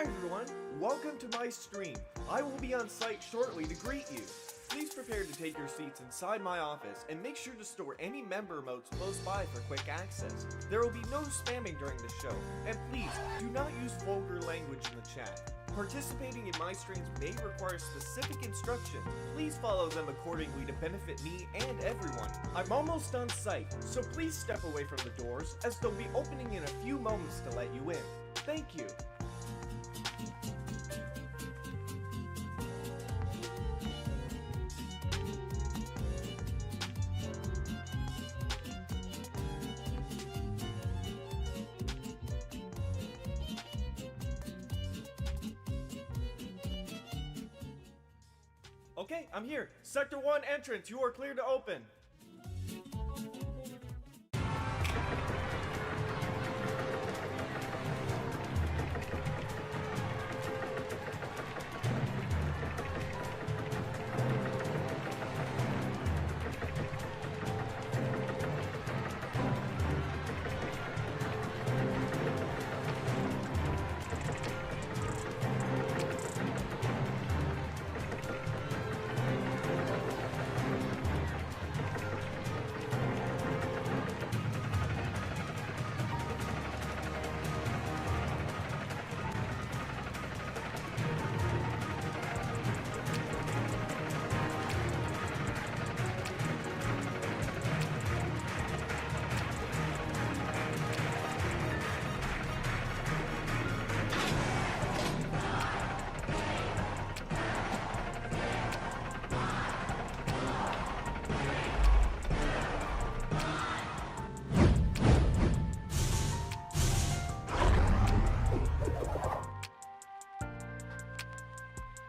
Hi everyone, welcome to my stream. I will be on site shortly to greet you. Please prepare to take your seats inside my office and make sure to store any member emotes close by for quick access. There will be no spamming during the show, and please do not use vulgar language in the chat. Participating in my streams may require specific instructions. Please follow them accordingly to benefit me and everyone. I'm almost on site, so please step away from the doors as they'll be opening in a few moments to let you in. Thank you. Okay, I'm here. Sector 1 entrance, you are clear to open.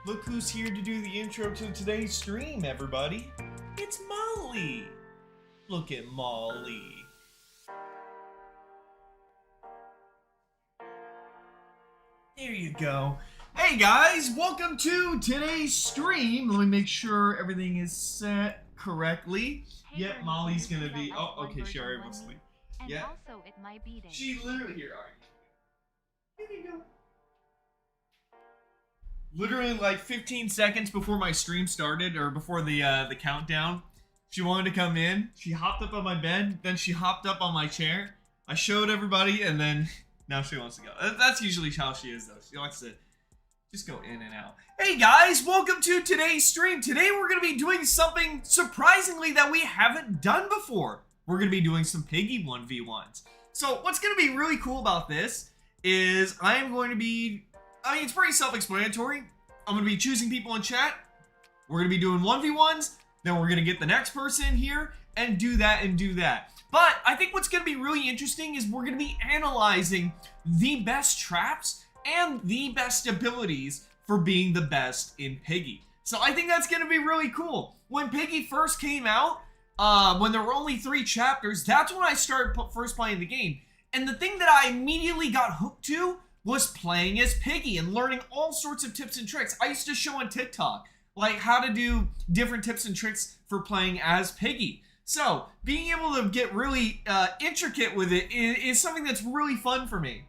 Look who's here to do the intro to today's stream, everybody. It's Molly. Look at Molly. There you go. Hey guys, welcome to today's stream. Let me make sure everything is set correctly. Hey, Yep, Molly's gonna be. Oh, okay, she already wants to sleep. And Yeah. also it might be She literally here. All right. Here you go. Literally like 15 seconds before my stream started, or before the countdown, she wanted to come in. She hopped up on my bed, then she hopped up on my chair. I showed everybody, and then now she wants to go. That's usually how she is, though. She likes to just go in and out. Hey guys, welcome to today's stream. Today we're going to be doing something surprisingly that we haven't done before. We're going to be doing some Piggy 1v1s. So what's going to be really cool about this is I am going to be... I mean, it's pretty self-explanatory. I'm going to be choosing people in chat. We're going to be doing 1v1s. Then we're going to get the next person in here and do that and do that. But I think what's going to be really interesting is we're going to be analyzing the best traps and the best abilities for being the best in Piggy. So I think that's going to be really cool. When Piggy first came out, when there were only 3 chapters, that's when I started first playing the game. And the thing that I immediately got hooked to was playing as Piggy and learning all sorts of tips and tricks. I used to show on TikTok, like how to do different tips and tricks for playing as Piggy. So, being able to get really intricate with it is something that's really fun for me.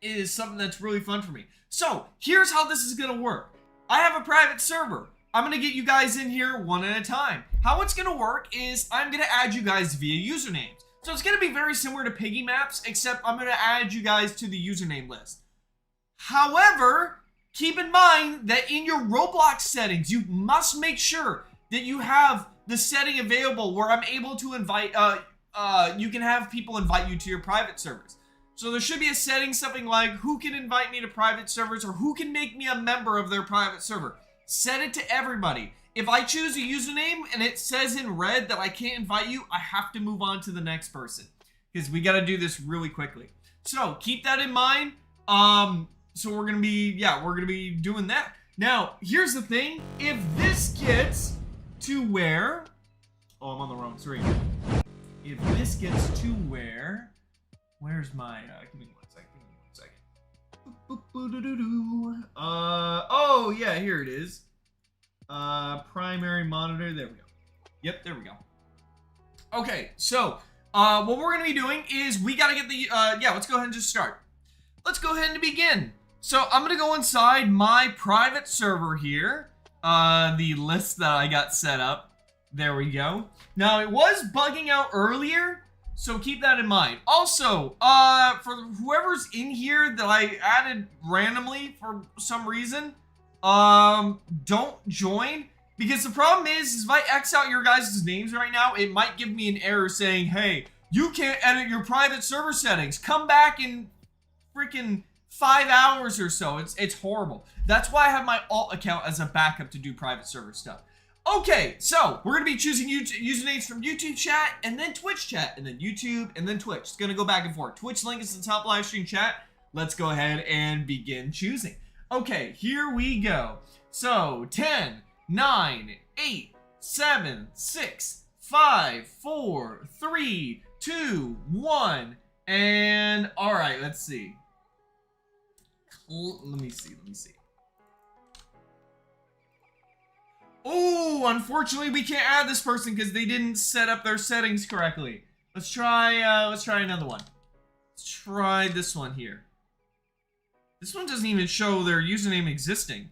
It is something that's really fun for me. So, here's how this is going to work. I have a private server. I'm going to get you guys in here one at a time. How it's going to work is I'm going to add you guys via usernames. So it's going to be very similar to Piggy Maps, except I'm going to add you guys to the username list. However, keep in mind that in your Roblox settings, you must make sure that you have the setting available where I'm able to invite, you can have people invite you to your private servers. So there should be a setting, something like who can invite me to private servers or who can make me a member of their private server. Set it to everybody. If I choose a username and it says in red that I can't invite you, I have to move on to the next person. Because we got to do this really quickly. So, keep that in mind. So we're going to be, we're going to be doing that. Now, here's the thing. If this gets to where... Oh, I'm on the wrong screen. If this gets to where... Where's my... give me one second. Oh, yeah, here it is. Primary monitor, there we go. Yep, there we go. Okay, so, what we're going to be doing is we got to get the, let's go ahead and just start. Let's go ahead and begin. So I'm gonna go inside my private server here. The list that I got set up. There we go. Now it was bugging out earlier, so keep that in mind. Also, for whoever's in here that I added randomly for some reason, don't join. Because the problem is if I X out your guys' names right now, it might give me an error saying, hey, you can't edit your private server settings. Come back in freaking 5 hours or so. It's horrible. That's why I have my alt account as a backup to do private server stuff. Okay, so we're going to be choosing usernames from YouTube chat and then Twitch chat and then YouTube and then Twitch. It's going to go back and forth. Twitch link is the top live stream chat. Let's go ahead and begin choosing. Okay, here we go. So 10, 9, 8, 7, 6, 5, 4, 3, 2, 1, and all right, let's see. Let me see. Oh, unfortunately, we can't add this person because they didn't set up their settings correctly. Let's try another one. Let's try this one here. This one doesn't even show their username existing.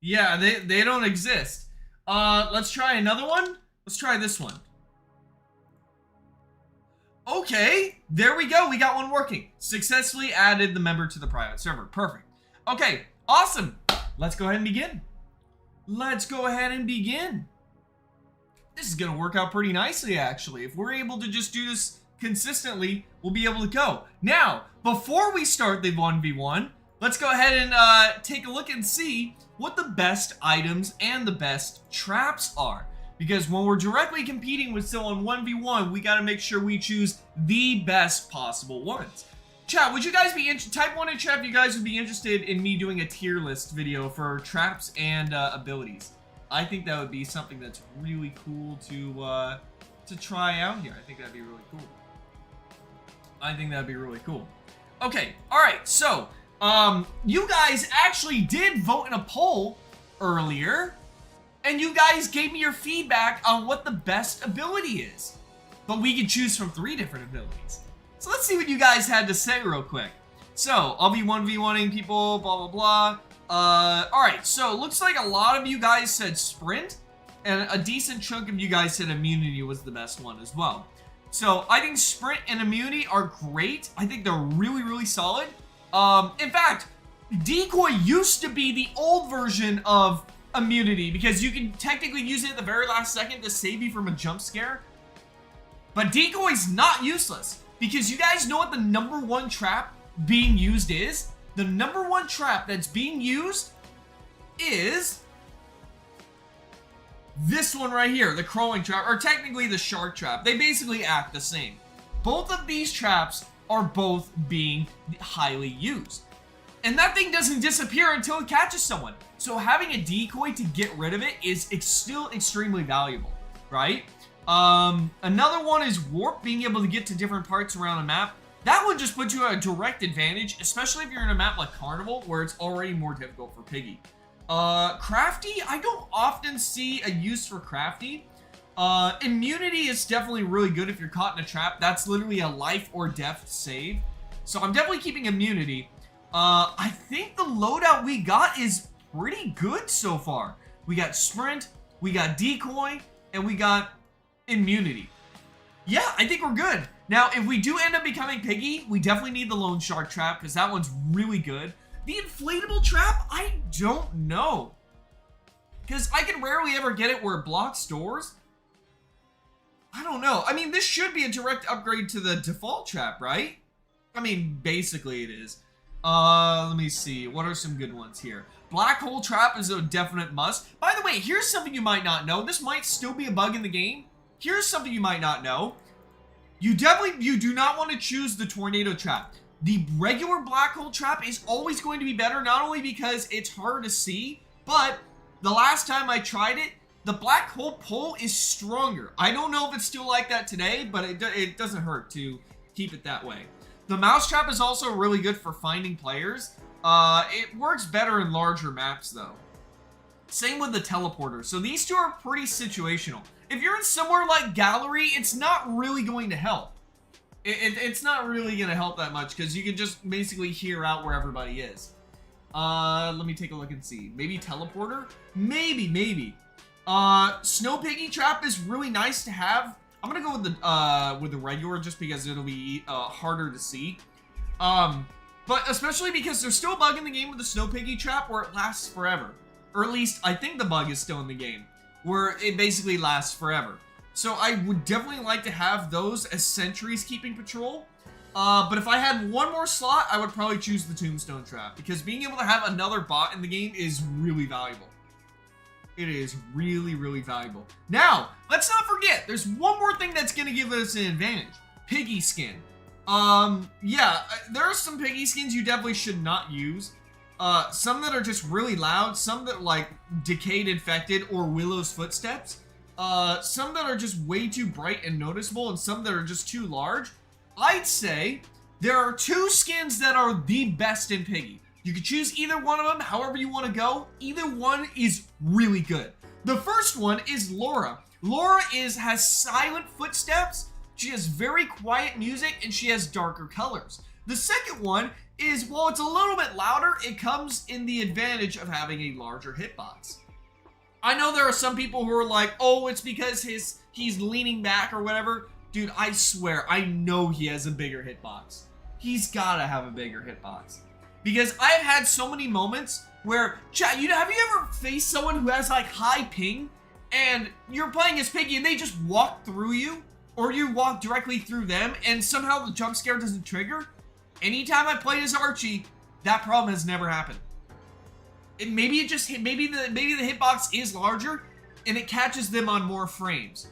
Yeah, they don't exist. Let's try another one. Let's try this one. Okay, there we go. We got one working. Successfully added the member to the private server. Perfect. Okay, awesome. Let's go ahead and begin. This is going to work out pretty nicely, actually. If we're able to just do this consistently, we'll be able to go. Now, before we start the 1v1, let's go ahead and take a look and see what the best items and the best traps are. Because when we're directly competing with someone 1v1, we got to make sure we choose the best possible ones. Chat, would you guys be type 1 in chat if you guys would be interested in me doing a tier list video for traps and abilities? I think that would be something that's really cool to try out here. I think that'd be really cool. Okay, all right. So, you guys actually did vote in a poll earlier, and you guys gave me your feedback on what the best ability is. But we can choose from 3 different abilities. So let's see what you guys had to say real quick. So, I'll be 1v1ing people, blah, blah, blah. Alright, so looks like a lot of you guys said sprint, and a decent chunk of you guys said immunity was the best one as well. So, I think sprint and immunity are great. I think they're really, really solid. In fact, decoy used to be the old version of immunity because you can technically use it at the very last second to save you from a jump scare. But decoy's not useless. Because you guys know what the #1 trap being used is? The #1 trap that's being used is this one right here, the crowing trap, or technically the shark trap. They basically act the same. Both of these traps are both being highly used. And that thing doesn't disappear until it catches someone. So having a decoy to get rid of it is still extremely valuable, right? Another one is warp, being able to get to different parts around a map. That one just puts you at a direct advantage, especially if you're in a map like Carnival, where it's already more difficult for Piggy. Crafty, I don't often see a use for Crafty. Immunity is definitely really good if you're caught in a trap. That's literally a life or death save. So I'm definitely keeping immunity. I think the loadout we got is pretty good so far. We got sprint, we got decoy, and we got immunity. Yeah, I think we're good. Now, if we do end up becoming Piggy, we definitely need the lone shark trap because that one's really good. The inflatable trap, I don't know. Because I can rarely ever get it where it blocks doors. I don't know. I mean, this should be a direct upgrade to the default trap, right? I mean, basically it is. Let me see. What are some good ones here? Black hole trap is a definite must. By the way, here's something you might not know. This might still be a bug in the game. Here's something you might not know. You do not want to choose the tornado trap. The regular black hole trap is always going to be better, not only because it's hard to see, but the last time I tried it, the black hole pole is stronger. I don't know if it's still like that today, but it doesn't hurt to keep it that way. The mouse trap is also really good for finding players. It works better in larger maps, though. Same with the teleporter. So these two are pretty situational. If you're in somewhere like Gallery, it's not really going to help. It's not really going to help that much because you can just basically hear out where everybody is. Let me take a look and see. Maybe teleporter? Maybe. Snow Piggy trap is really nice to have. I'm gonna go with the regular just because it'll be harder to see. But especially because there's still a bug in the game with the Snow Piggy trap where it lasts forever. Or at least I think the bug is still in the game where it basically lasts forever. So I would definitely like to have those as sentries keeping patrol. But if I had one more slot, I would probably choose the Tombstone Trap because being able to have another bot in the game is really valuable. It is really, really valuable. Now, let's not forget, there's one more thing that's going to give us an advantage. Piggy skin. Yeah, there are some Piggy skins you definitely should not use. Some that are just really loud, some that like Decayed Infected or Willow's Footsteps. Some that are just way too bright and noticeable, and some that are just too large. I'd say there are two skins that are the best in Piggy. You can choose either one of them, however you want to go. Either one is really good. The first one is Laura. Laura has silent footsteps, she has very quiet music, and she has darker colors. The second one is, while it's a little bit louder, it comes in the advantage of having a larger hitbox. I know there are some people who are like, oh, it's because he's leaning back or whatever. Dude, I swear, I know he has a bigger hitbox. He's gotta have a bigger hitbox. Because I've had so many moments where, chat, have you ever faced someone who has like high ping and you're playing as Piggy and they just walk through you? Or you walk directly through them and somehow the jump scare doesn't trigger? Anytime I played as Archie, that problem has never happened. Maybe the hitbox is larger and it catches them on more frames.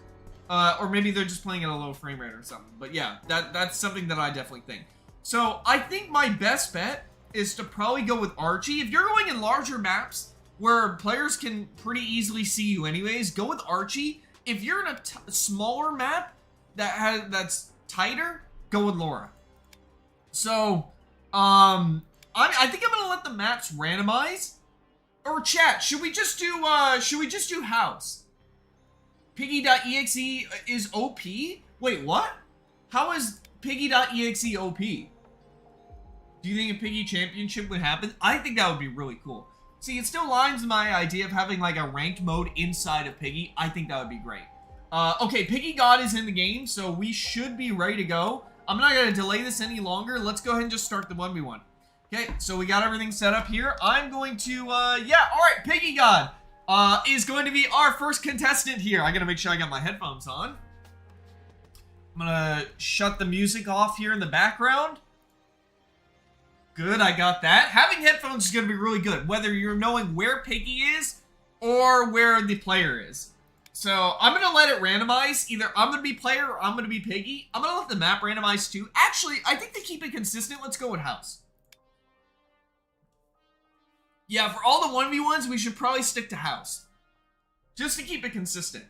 Or maybe they're just playing at a low frame rate or something. But yeah, that's something that I definitely think. So I think my best bet is to probably go with Archie. If you're going in larger maps where players can pretty easily see you anyways, go with Archie. If you're in a smaller map that's tighter, go with Laura. So, I think I'm gonna let the maps randomize. Or chat, should we just do house? Piggy.exe is OP? Wait, what? How is Piggy.exe OP? Do you think a Piggy Championship would happen? I think that would be really cool. See, it still lines my idea of having like a ranked mode inside of Piggy. I think that would be great. Okay, Piggy God is in the game, so we should be ready to go. I'm not going to delay this any longer. Let's go ahead and just start the 1v1. Okay, so we got everything set up here. I'm going to, yeah, alright, Piggy God is going to be our first contestant here. I got to make sure I got my headphones on. I'm going to shut the music off here in the background. Good, I got that. Having headphones is going to be really good, whether you're knowing where Piggy is or where the player is. So I'm going to let it randomize. Either I'm going to be player or I'm going to be Piggy. I'm going to let the map randomize too. Actually, I think to keep it consistent, let's go with house. Yeah, for all the 1v1s, we should probably stick to house. Just to keep it consistent.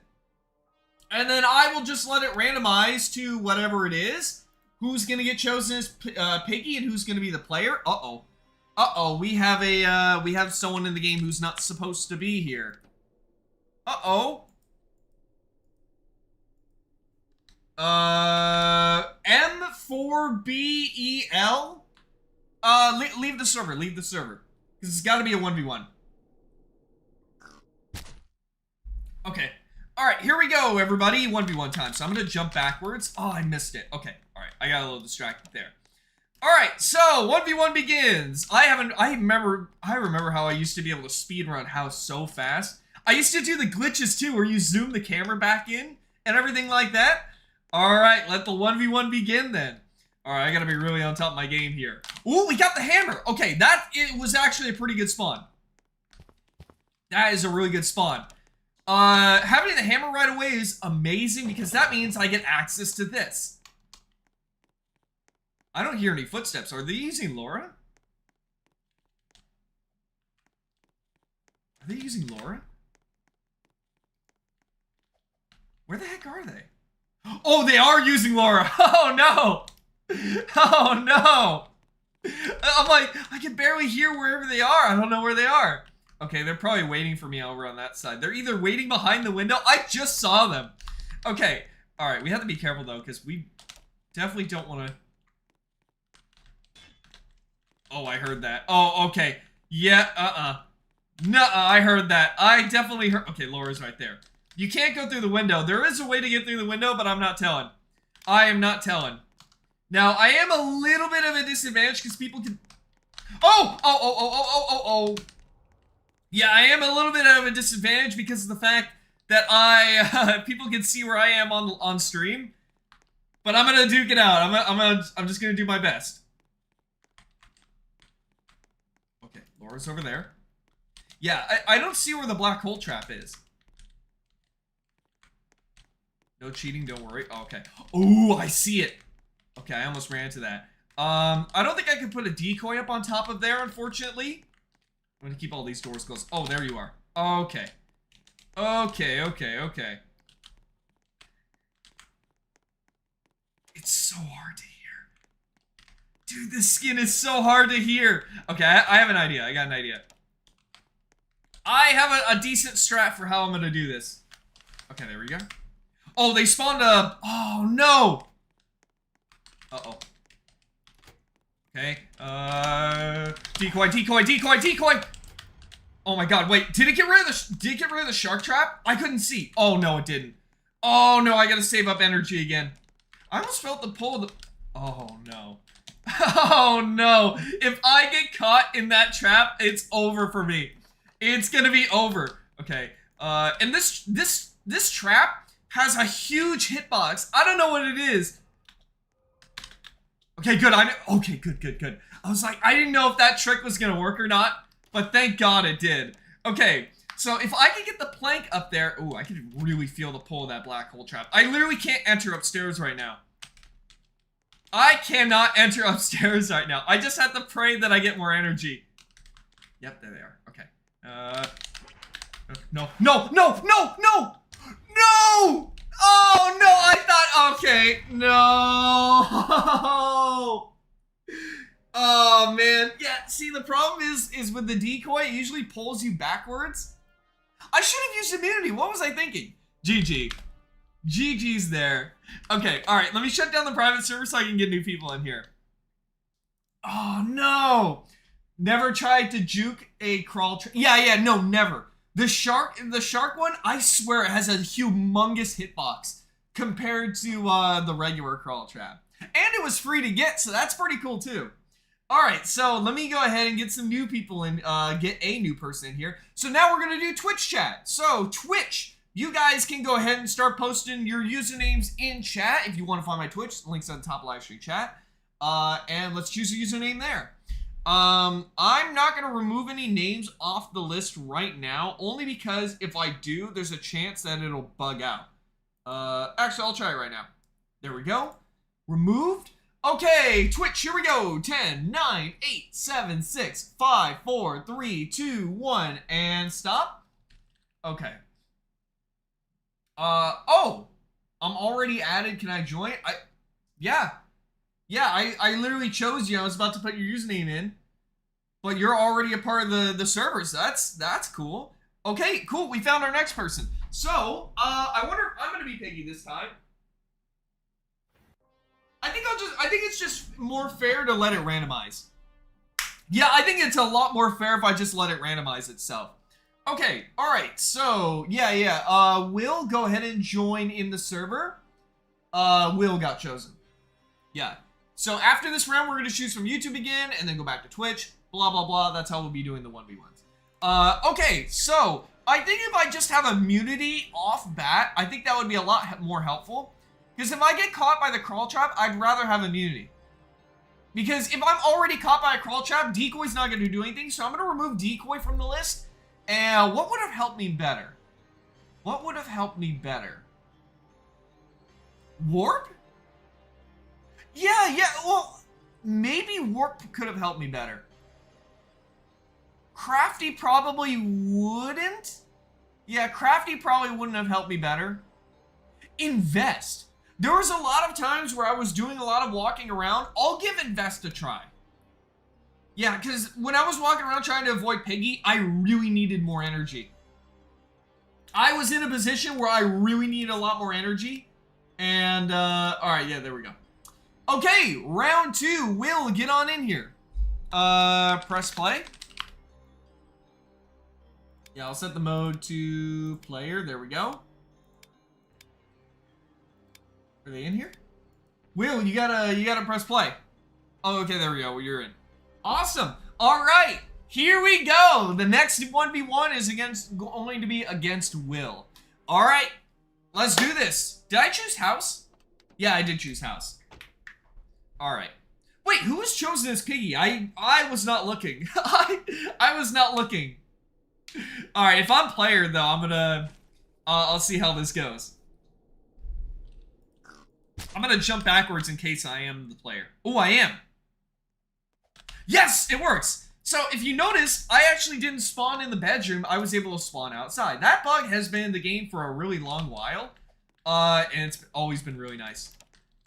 And then I will just let it randomize to whatever it is. Who's going to get chosen as Piggy and who's going to be the player? Uh-oh. Uh-oh, we have someone in the game who's not supposed to be here. Uh-oh. M4BEL? Leave the server, because it's got to be a 1v1. Okay. Alright, here we go, everybody. 1v1 time. So I'm going to jump backwards. Oh, I missed it. Okay. Alright, I got a little distracted there. Alright, so 1v1 begins. I remember how I used to be able to speedrun house so fast. I used to do the glitches too, where you zoom the camera back in and everything like that. Alright, let the 1v1 begin then. Alright, I gotta be really on top of my game here. Ooh, we got the hammer. Okay, it was actually a pretty good spawn. That is a really good spawn. Having the hammer right away is amazing because that means I get access to this. I don't hear any footsteps. Are they using Laura? Are they using Laura? Where the heck are they? Oh, they are using Laura. Oh, no. Oh, no. I'm like, I can barely hear wherever they are. I don't know where they are. Okay, they're probably waiting for me over on that side. They're either waiting behind the window. I just saw them. Okay. All right, we have to be careful, though, because we Definitely don't want to... Oh, I heard that. Oh, okay. Yeah, Nuh-uh, I heard that. I definitely heard... Okay, Laura's right there. You can't go through the window. There is a way to get through the window, but I'm not telling. I am not telling. Now, I am a little bit of a disadvantage because people can... Oh! Yeah, I am a little bit of a disadvantage because of the fact that people can see where I am on stream. But I'm gonna duke it out. I'm just gonna do my best. Okay, Laura's over there. Yeah, I don't see where the black hole trap is. No cheating, don't worry. Oh, okay. Oh, I see it. Okay, I almost ran into that. I don't think I could put a decoy up on top of there, unfortunately. I'm gonna keep all these doors closed. Oh, there you are. Okay. Okay. It's so hard to hear. Dude, this skin is so hard to hear. Okay, I have an idea. I got an idea. I have a decent strat for how I'm gonna do this. Okay, there we go. Oh, they spawned a... Oh, no! Uh-oh. Okay, decoy! Oh my god, wait, did it get rid of the shark trap? I couldn't see. Oh no, it didn't. Oh no, I gotta save up energy again. I almost felt the pull of the... Oh no. Oh no. If I get caught in that trap, it's over for me. It's gonna be over. Okay, and this trap has a huge hitbox. I don't know what it is. Okay, good. Okay, good. I was like, I didn't know if that trick was gonna work or not, but thank God it did. Okay, so if I could get the plank up there, ooh, I could really feel the pull of that black hole trap. I literally can't enter upstairs right now. I cannot enter upstairs right now. I just have to pray that I get more energy. Yep, there they are. Okay. No! Oh no, I thought, okay, no. Oh man, yeah, see the problem is with the decoy, it usually pulls you backwards. I should have used immunity, what was I thinking? GG's there. Okay, alright, let me shut down the private server so I can get new people in here. Oh no. Never tried to juke a crawl yeah, no, never. The shark one, I swear it has a humongous hitbox compared to the regular crawl trap. And it was free to get, so that's pretty cool too. Alright, so let me go ahead and get some new people in, get a new person in here. So now we're gonna do Twitch chat. So Twitch, you guys can go ahead and start posting your usernames in chat if you want to find my Twitch. The link's on the top live stream chat. And let's choose a username there. I'm not gonna remove any names off the list right now, only because if I do, there's a chance that it'll bug out. Actually, I'll try it right now. There we go. Removed. Okay, Twitch, here we go. 10, 9, 8, 7, 6, 5, 4, 3, 2, 1, and stop. Okay. Oh, I'm already added. Can I join? Yeah, I literally chose you. I was about to put your username in, but you're already a part of the servers. That's cool. Okay, cool. We found our next person. So, I wonder if I'm gonna be Piggy this time. I think it's just more fair to let it randomize. Yeah, I think it's a lot more fair if I just let it randomize itself. Okay, alright, so, yeah, Will, go ahead and join in the server. Will got chosen. Yeah. So after this round, we're going to choose from YouTube again, and then go back to Twitch, blah, blah, blah. That's how we'll be doing the 1v1s. Okay, so, I think if I just have immunity off bat, I think that would be a lot more helpful. Because if I get caught by the crawl trap, I'd rather have immunity. Because if I'm already caught by a crawl trap, decoy's not going to do anything, so I'm going to remove decoy from the list. And what would have helped me better? What would have helped me better? Warp? Yeah, well, maybe Warp could have helped me better. Crafty probably wouldn't. Yeah, Crafty probably wouldn't have helped me better. Invest. There was a lot of times where I was doing a lot of walking around. I'll give Invest a try. Yeah, because when I was walking around trying to avoid Piggy, I really needed more energy. I was in a position where I really needed a lot more energy. And, alright, yeah, there we go. Okay, round 2. Will, get on in here. Press play. Yeah, I'll set the mode to player. There we go. Are they in here? Will, you gotta press play. Oh, okay, there we go. Well, you're in. Awesome. All right, here we go. The next 1v1 is going to be against Will. All right, let's do this. Did I choose house? Yeah, I did choose house. All right. Wait, who was chosen as Piggy? I was not looking. I was not looking. All right, if I'm player though, I'm gonna I'll see how this goes. I'm gonna jump backwards in case I am the player. Oh, I am. Yes, it works. So if you notice, I actually didn't spawn in the bedroom. I was able to spawn outside. That bug has been in the game for a really long while, and it's always been really nice.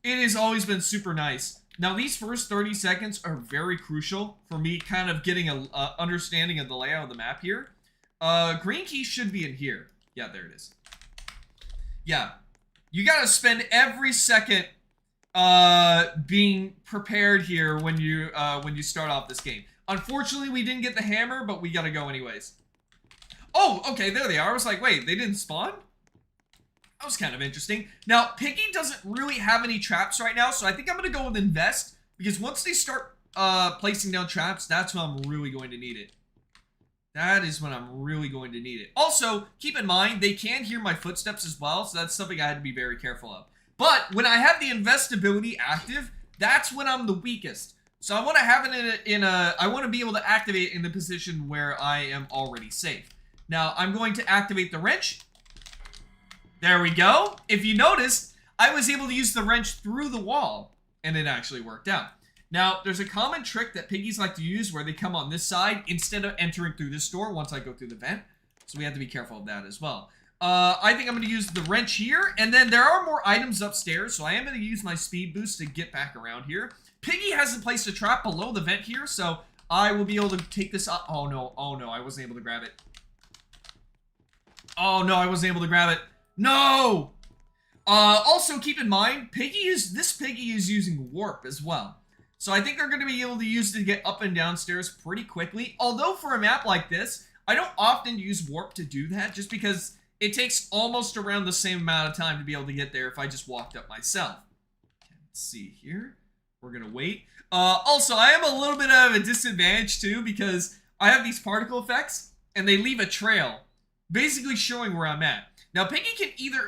It has always been super nice. Now these first 30 seconds are very crucial for me kind of getting a understanding of the layout of the map here. Green key should be in here. Yeah, there it is. Yeah. You gotta spend every second being prepared here when you start off this game. Unfortunately, we didn't get the hammer, but we gotta go anyways. Oh, okay, there they are. I was like, wait, they didn't spawn? That was kind of interesting. Now, Piggy doesn't really have any traps right now, so I think I'm gonna go with invest, because once they start placing down traps, that's when I'm really going to need it. That is when I'm really going to need it. Also, keep in mind, they can hear my footsteps as well, so that's something I had to be very careful of. But when I have the invest ability active, that's when I'm the weakest. So I want to have it I want to be able to activate it in the position where I am already safe. Now, I'm going to activate the wrench. There we go. If you noticed, I was able to use the wrench through the wall, and it actually worked out. Now, there's a common trick that piggies like to use where they come on this side instead of entering through this door once I go through the vent. So we have to be careful of that as well. I think I'm going to use the wrench here, and then there are more items upstairs, so I am going to use my speed boost to get back around here. Piggy hasn't placed a trap below the vent here, so I will be able to take this up. Oh no, I wasn't able to grab it. Oh no, I wasn't able to grab it. No! Also, keep in mind, this Piggy is using warp as well. So I think they're going to be able to use it to get up and downstairs pretty quickly. Although for a map like this, I don't often use warp to do that, just because it takes almost around the same amount of time to be able to get there if I just walked up myself. Okay, let's see here. We're going to wait. Also, I am a little bit of a disadvantage too, because I have these particle effects, and they leave a trail, basically showing where I'm at. Now, Piggy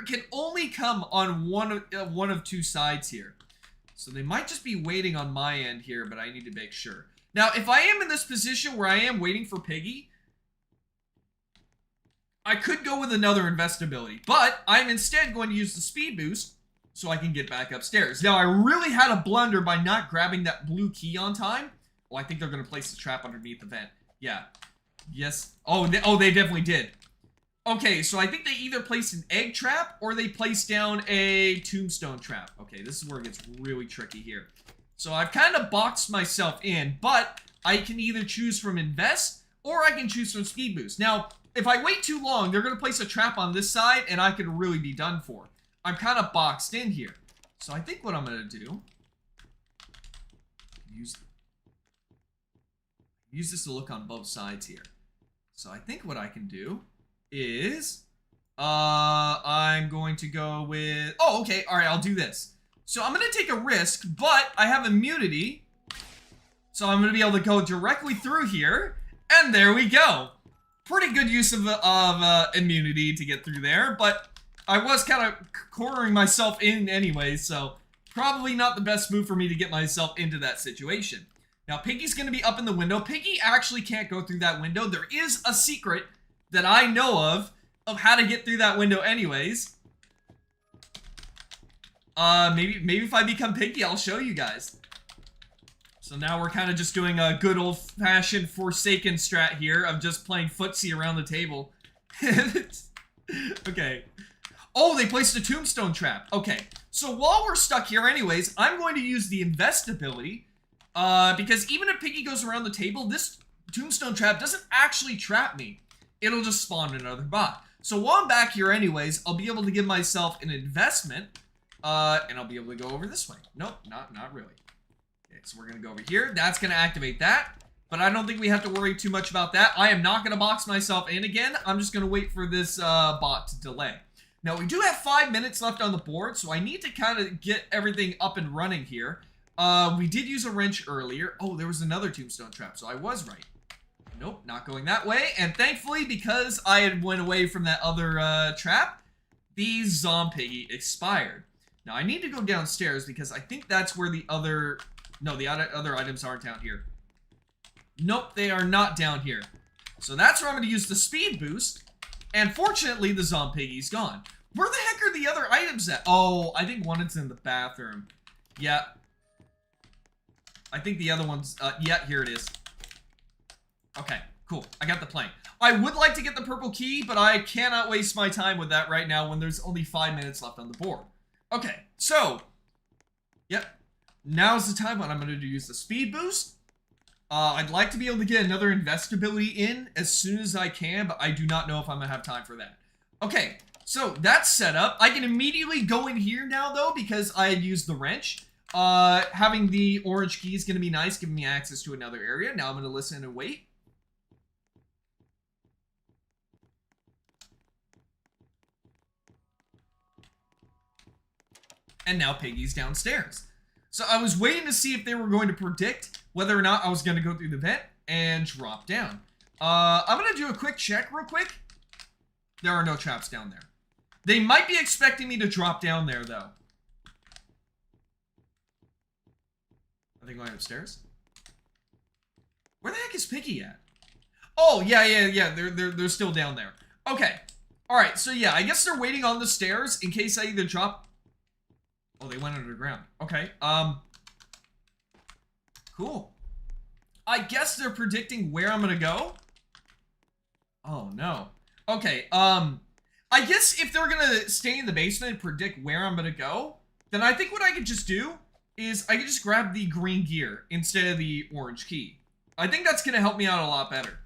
can only come on one of two sides here. So they might just be waiting on my end here, but I need to make sure. Now, if I am in this position where I am waiting for Piggy, I could go with another invest ability, but I'm instead going to use the speed boost so I can get back upstairs. Now, I really had a blunder by not grabbing that blue key on time. Oh, I think they're going to place the trap underneath the vent. Yeah. Yes. Oh, they definitely did. Okay, so I think they either placed an egg trap or they placed down a tombstone trap. Okay, this is where it gets really tricky here. So I've kind of boxed myself in, but I can either choose from invest or I can choose from speed boost. Now, if I wait too long, they're going to place a trap on this side and I could really be done for. I'm kind of boxed in here. So I think what I'm going to do, use this to look on both sides here. So I think what I can do is I'm going to go with, oh, okay, all right, I'll do this. So I'm going to take a risk, but I have immunity, so I'm going to be able to go directly through here, and there we go. Pretty good use of immunity to get through there, but I was kind of cornering myself in anyway, so probably not the best move for me to get myself into that situation. Now, Piggy's going to be up in the window. Piggy actually can't go through that window. There is a secret that I know of how to get through that window anyways. Maybe if I become Piggy, I'll show you guys. So now we're kind of just doing a good old-fashioned Forsaken strat here of just playing footsie around the table. Okay. Oh, they placed a tombstone trap. Okay. So while we're stuck here anyways, I'm going to use the invest ability, because even if Piggy goes around the table, this tombstone trap doesn't actually trap me. It'll just spawn another bot. So while I'm back here anyways, I'll be able to give myself an investment And I'll be able to go over this way. Nope, not really. Okay, so we're gonna go over here. That's gonna activate that. But I don't think we have to worry too much about that. I am not gonna box myself in again. I'm just gonna wait for this bot to delay. Now, we do have 5 minutes left on the board, so I need to kind of get everything up and running here. We did use a wrench earlier. Oh, there was another tombstone trap, so I was right. Nope, not going that way. And thankfully, because I had went away from that other trap, the Piggy expired. Now, I need to go downstairs because I think that's where the other... No, the other items aren't down here. Nope, they are not down here. So that's where I'm going to use the speed boost. And fortunately, the Piggy's gone. Where the heck are the other items at? Oh, I think one is in the bathroom. Yeah. I think the other one's... yeah, here it is. Okay, cool. I got the plank. I would like to get the purple key, but I cannot waste my time with that right now when there's only 5 minutes left on the board. Okay, so... Yep. Now's the time when I'm going to use the speed boost. I'd like to be able to get another investability in as soon as I can, but I do not know if I'm going to have time for that. Okay, so that's set up. I can immediately go in here now, though, because I had used the wrench. Having the orange key is going to be nice, giving me access to another area. Now I'm going to listen and wait. And now Piggy's downstairs. So I was waiting to see if they were going to predict whether or not I was going to go through the vent and drop down. I'm going to do a quick check real quick. There are no traps down there. They might be expecting me to drop down there, though. Are they going upstairs? Where the heck is Piggy at? Oh, yeah. They're still down there. Okay. Alright, so yeah, I guess they're waiting on the stairs in case I either drop... Oh, they went underground. Okay, cool. I guess they're predicting where I'm gonna go. Oh, no. Okay, I guess if they're gonna stay in the basement and predict where I'm gonna go, then I think what I could just do is I could just grab the green gear instead of the orange key. I think that's gonna help me out a lot better.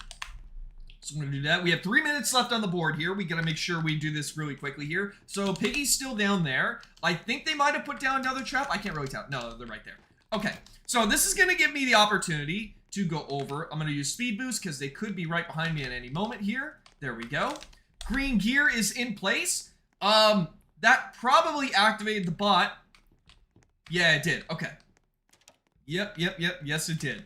So I'm going to do that. We have 3 minutes left on the board here. We got to make sure we do this really quickly here. So Piggy's still down there. I think they might have put down another trap. I can't really tell. No, they're right there. Okay. So this is going to give me the opportunity to go over. I'm going to use speed boost because they could be right behind me at any moment here. There we go. Green gear is in place. That probably activated the bot. Yeah, it did. Okay. Yep. Yes, it did.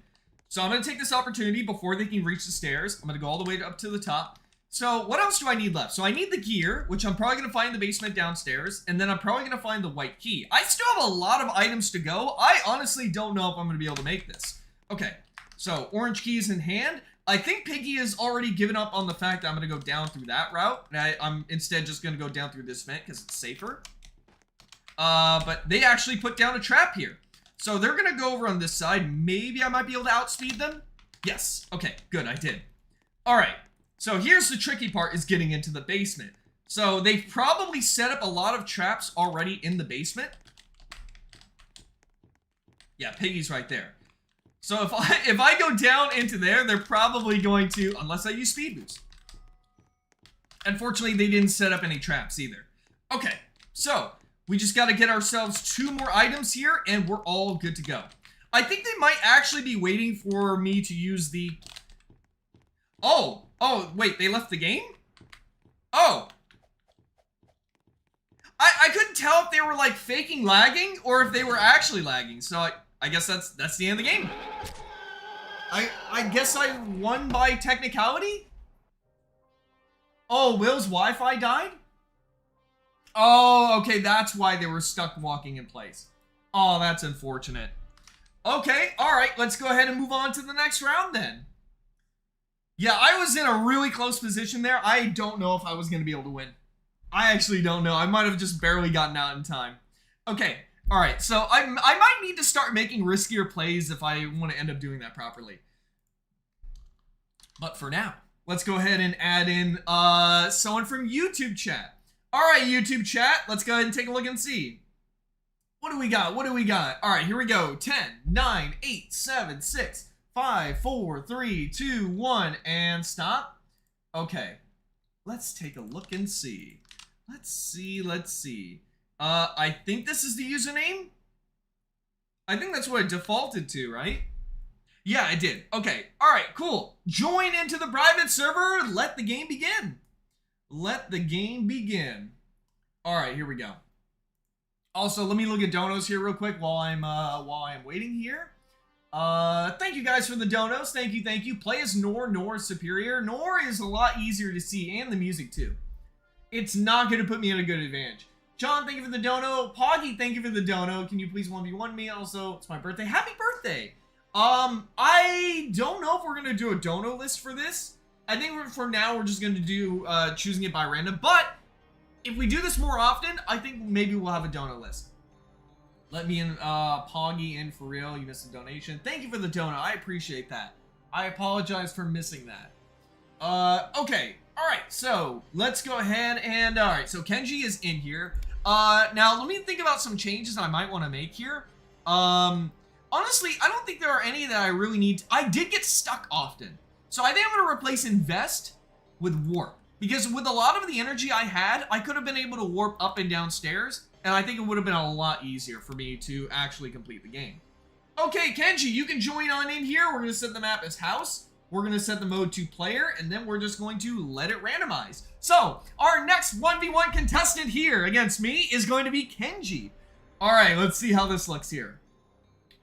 So I'm going to take this opportunity before they can reach the stairs. I'm going to go all the way up to the top. So what else do I need left? So I need the gear, which I'm probably going to find in the basement downstairs. And then I'm probably going to find the white key. I still have a lot of items to go. I honestly don't know if I'm going to be able to make this. Okay, so orange key is in hand. I think Piggy has already given up on the fact that I'm going to go down through that route. And I'm instead just going to go down through this vent because it's safer. But they actually put down a trap here. So they're going to go over on this side. Maybe I might be able to outspeed them. Yes. Okay, good. I did. All right. So here's the tricky part is getting into the basement. So they've probably set up a lot of traps already in the basement. Yeah, Piggy's right there. So if I go down into there, they're probably going to, unless I use speed boost. Unfortunately, they didn't set up any traps either. Okay, so... we just got to get ourselves 2 more items here, and we're all good to go. I think they might actually be waiting for me to use the... Oh, wait, they left the game? Oh. I couldn't tell if they were, like, faking lagging, or if they were actually lagging, so I guess that's the end of the game. I guess I won by technicality? Oh, Will's Wi-Fi died? Oh, okay, that's why they were stuck walking in place. Oh, that's unfortunate. Okay, alright, let's go ahead and move on to the next round then. Yeah, I was in a really close position there. I don't know if I was going to be able to win. I actually don't know. I might have just barely gotten out in time. Okay, alright, so I might need to start making riskier plays if I want to end up doing that properly. But for now, let's go ahead and add in someone from YouTube chat. Alright, YouTube chat, let's go ahead and take a look and see. What do we got? Alright, here we go. 10, 9, 8, 7, 6, 5, 4, 3, 2, 1, and stop. Okay, let's take a look and see. Let's see. I think this is the username. I think that's what it defaulted to, right? Yeah, I did. Okay. All right, cool. Join into the private server. Let the game begin. Let the game begin. All right, here we go. Also, let me look at donos here real quick while I'm waiting here. Thank you guys for the donos. Thank you, thank you. Play as Nor. Nor is superior. Nor is a lot easier to see, and the music too. It's not going to put me at a good advantage. John, thank you for the dono. Poggy, thank you for the dono. Can you please 1v1 me? Also, it's my birthday. Happy birthday! I don't know if we're going to do a dono list for this. I think for now, we're just going to do choosing it by random. But if we do this more often, I think maybe we'll have a dono list. Let me in, Poggy in for real. You missed a donation. Thank you for the dono. I appreciate that. I apologize for missing that. Okay. Alright, so let's go ahead and, alright, so Kenji is in here. Now let me think about some changes I might want to make here. Honestly, I don't think there are any that I really need. I did get stuck often. So I think I'm going to replace invest with warp. Because with a lot of the energy I had, I could have been able to warp up and down stairs. And I think it would have been a lot easier for me to actually complete the game. Okay, Kenji, you can join on in here. We're going to set the map as house. We're going to set the mode to player. And then we're just going to let it randomize. So, our next 1v1 contestant here against me is going to be Kenji. Alright, let's see how this looks here.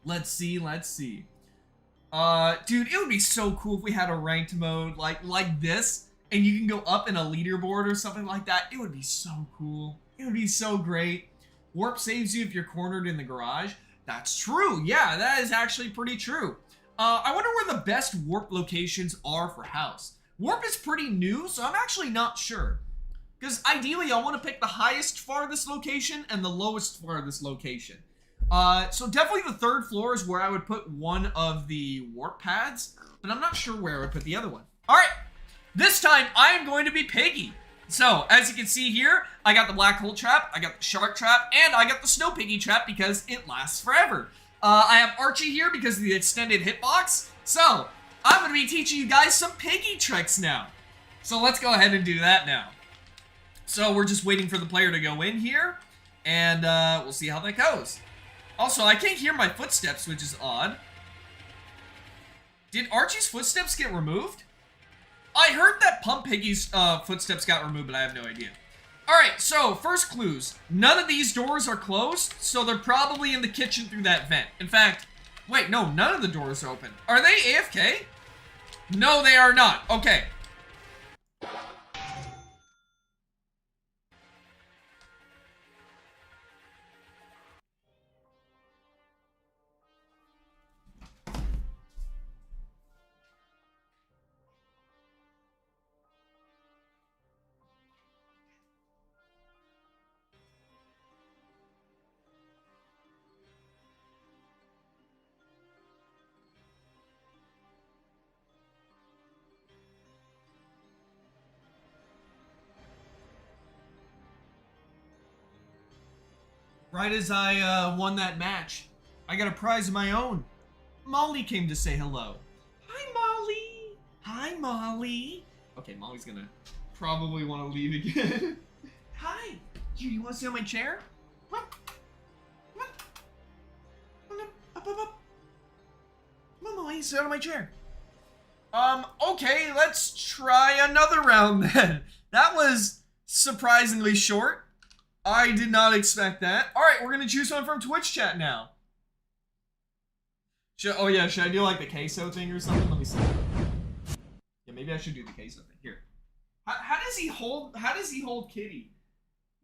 Let's see. Dude, it would be so cool if we had a ranked mode like this. And you can go up in a leaderboard or something like that. It would be so cool. It would be so great. Warp saves you if you're cornered in the garage. That's true. Yeah, that is actually pretty true. I wonder where the best warp locations are for house. Warp is pretty new, so I'm actually not sure. Because ideally, I want to pick the highest farthest location and the lowest farthest location. So definitely the third floor is where I would put one of the warp pads, but I'm not sure where I would put the other one. All right, this time I am going to be Piggy. So, as you can see here, I got the black hole trap, I got the shark trap, and I got the snow piggy trap because it lasts forever. I have Archie here because of the extended hitbox. So, I'm going to be teaching you guys some Piggy tricks now. So, let's go ahead and do that now. So, we're just waiting for the player to go in here, and we'll see how that goes. Also, I can't hear my footsteps, which is odd. Did Archie's footsteps get removed? I heard that Pump Piggy's footsteps got removed, but I have no idea. Alright, so, first clues. None of these doors are closed, so they're probably in the kitchen through that vent. In fact, wait, no, none of the doors are open. Are they AFK? No, they are not. Okay. Right as I won that match, I got a prize of my own. Molly came to say hello. Hi, Molly. Hi, Molly. Okay, Molly's gonna probably want to leave again. Hi. Here, you want to sit on my chair? Come on. Come on. Come on. Up, up, up. Come on, Molly, sit on my chair. Okay, let's try another round then. That was surprisingly short. I did not expect that. Alright, we're gonna choose one from Twitch chat now. Oh yeah, should I do like the queso thing or something? Let me see. Yeah, maybe I should do the queso thing. Here. How does he hold Kitty?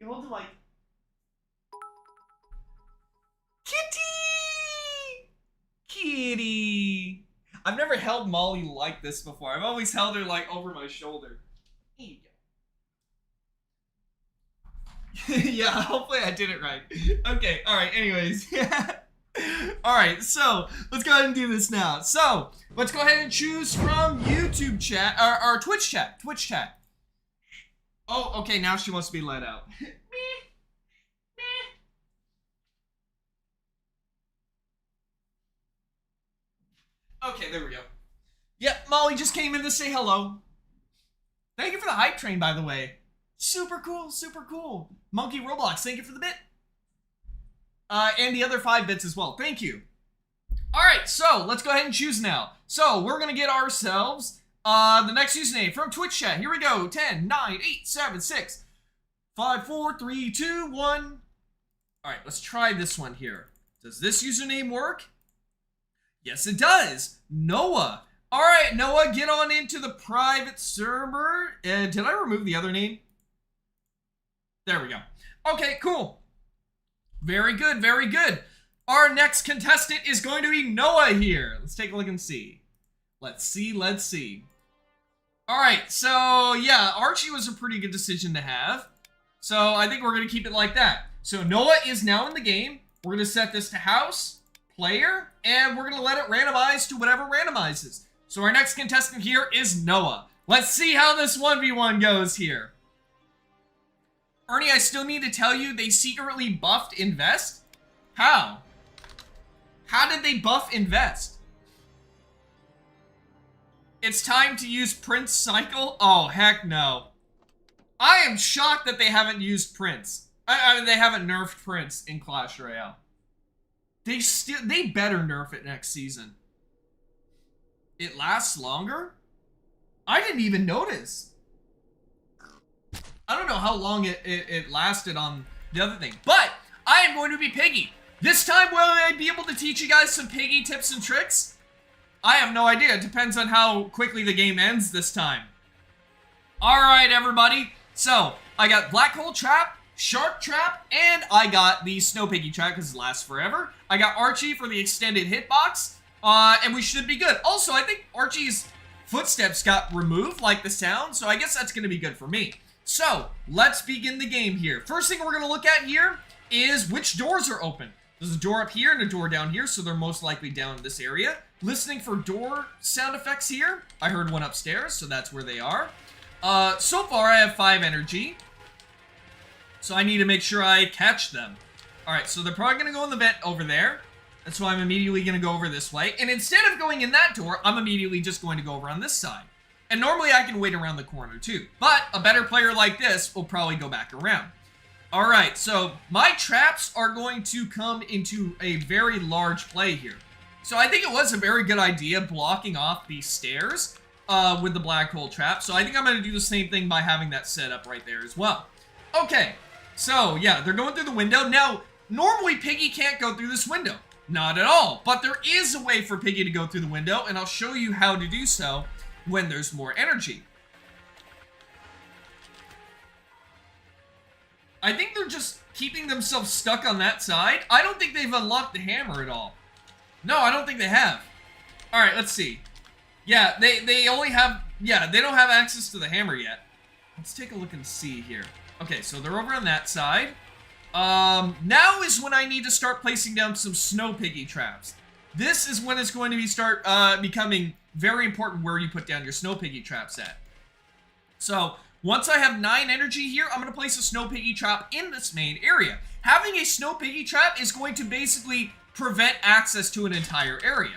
He holds it like... Kitty! Kitty! I've never held Molly like this before. I've always held her like over my shoulder. Here you go. Yeah, hopefully I did it right. Okay, alright, anyways. Alright, so, let's go ahead and do this now. So, let's go ahead and choose from YouTube chat, or Twitch chat. Twitch chat. Oh, okay, now she wants to be let out. Okay, there we go. Yep, Molly just came in to say hello. Thank you for the hype train, by the way. Super cool, super cool. Monkey Roblox, thank you for the bit. and the other 5 bits as well. Thank you. All right, so let's go ahead and choose now. So we're gonna get ourselves the next username from Twitch chat. Here we go. 10, 9, 8, 7, 6, 5, 4, 3, 2, 1. All right, let's try this one here. Does this username work? Yes, it does. Noah. All right, Noah, get on into the private server. Did I remove the other name? There we go. Okay, cool. Very good, very good. Our next contestant is going to be Noah here. Let's take a look and see. Let's see. All right, so yeah, Archie was a pretty good decision to have. So I think we're going to keep it like that. So Noah is now in the game. We're going to set this to house, player, and we're going to let it randomize to whatever randomizes. So our next contestant here is Noah. Let's see how this 1v1 goes here. Ernie, I still need to tell you they secretly buffed Invest? How? How did they buff Invest? It's time to use Prince Cycle? Oh, heck no. I am shocked that they haven't used Prince. I mean, they haven't nerfed Prince in Clash Royale. They better nerf it next season. It lasts longer? I didn't even notice. I don't know how long it lasted on the other thing. But I am going to be Piggy. This time, will I be able to teach you guys some Piggy tips and tricks? I have no idea. It depends on how quickly the game ends this time. Alright, everybody. So, I got Black Hole Trap, Shark Trap, and I got the Snow Piggy Trap because it lasts forever. I got Archie for the extended hitbox, and we should be good. Also, I think Archie's footsteps got removed, like the sound, so I guess that's going to be good for me. So, let's begin the game here. First thing we're going to look at here is which doors are open. There's a door up here and a door down here, so they're most likely down in this area. Listening for door sound effects here. I heard one upstairs, so that's where they are. So far, I have 5 energy. So I need to make sure I catch them. Alright, so they're probably going to go in the vent over there. That's why I'm immediately going to go over this way. And instead of going in that door, I'm immediately just going to go over on this side. And normally I can wait around the corner too. But a better player like this will probably go back around. Alright, so my traps are going to come into a very large play here. So I think it was a very good idea blocking off these stairs with the black hole trap. So I think I'm going to do the same thing by having that set up right there as well. Okay, so yeah, they're going through the window. Now, normally Piggy can't go through this window. Not at all. But there is a way for Piggy to go through the window, and I'll show you how to do so when there's more energy. I think they're just keeping themselves stuck on that side. I don't think they've unlocked the hammer at all. No, I don't think they have. Alright, let's see. Yeah, they only have... Yeah, they don't have access to the hammer yet. Let's take a look and see here. Okay, so they're over on that side. Now is when I need to start placing down some snow piggy traps. This is when it's going to becoming very important where you put down your snow piggy traps at. So, once I have 9 energy here, I'm going to place a snow piggy trap in this main area. Having a snow piggy trap is going to basically prevent access to an entire area.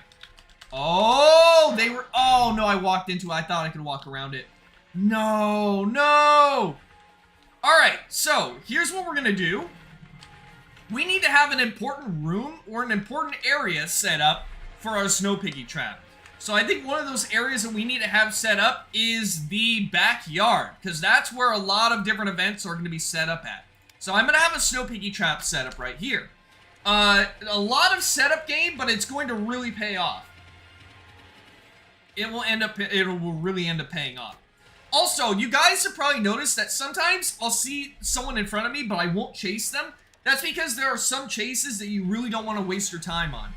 Oh, oh no, I walked into it. I thought I could walk around it. No. Alright, so here's what we're going to do. We need to have an important room or an important area set up for our snow piggy trap. So I think one of those areas that we need to have set up is the backyard, because that's where a lot of different events are going to be set up at. So I'm going to have a snow piggy trap set up right here. A lot of setup game, but it's going to really pay off. It will really end up paying off. Also, you guys have probably noticed that sometimes I'll see someone in front of me, but I won't chase them. That's because there are some chases that you really don't want to waste your time on.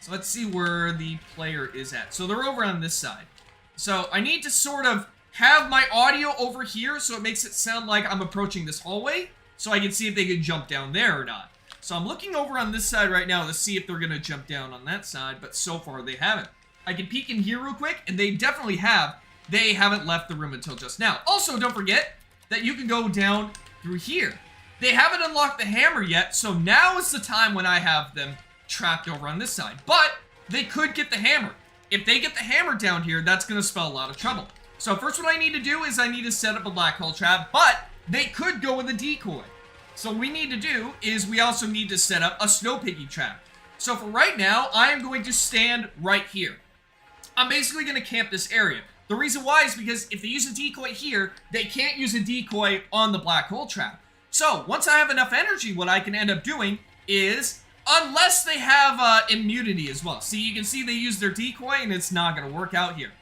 So let's see where the player is at. So they're over on this side. So I need to sort of have my audio over here so it makes it sound like I'm approaching this hallway, so I can see if they can jump down there or not. So I'm looking over on this side right now to see if they're going to jump down on that side, but so far they haven't. I can peek in here real quick, and they definitely have. They haven't left the room until just now. Also, don't forget that you can go down through here. They haven't unlocked the hammer yet, so now is the time when I have them trapped over on this side. But they could get the hammer. If they get the hammer down here, that's going to spell a lot of trouble. So first what I need to do is I need to set up a black hole trap, but they could go with a decoy. So what we need to do is we also need to set up a snow piggy trap. So for right now, I am going to stand right here. I'm basically going to camp this area. The reason why is because if they use a decoy here, they can't use a decoy on the black hole trap. So once I have enough energy, what I can end up doing is, unless they have immunity as well. See, you can see they use their decoy and it's not going to work out here.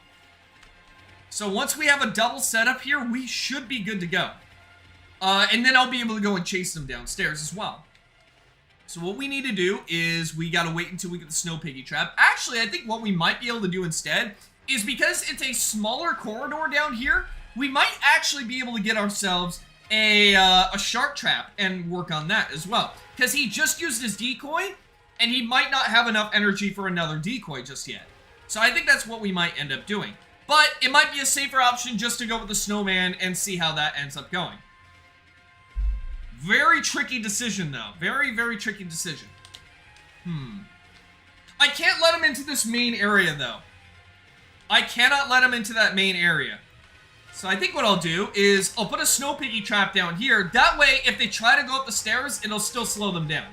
So once we have a double setup here, we should be good to go. And then I'll be able to go and chase them downstairs as well. So what we need to do is we got to wait until we get the snow piggy trap. Actually, I think what we might be able to do instead is, because it's a smaller corridor down here, we might actually be able to get ourselves a shark trap and work on that as well. Because he just used his decoy, and he might not have enough energy for another decoy just yet. So I think that's what we might end up doing. But it might be a safer option just to go with the snowman and see how that ends up going. Very tricky decision, though. Very, very tricky decision. I can't let him into this main area, though. I cannot let him into that main area. So I think what I'll do is I'll put a snow piggy trap down here. That way, if they try to go up the stairs, it'll still slow them down.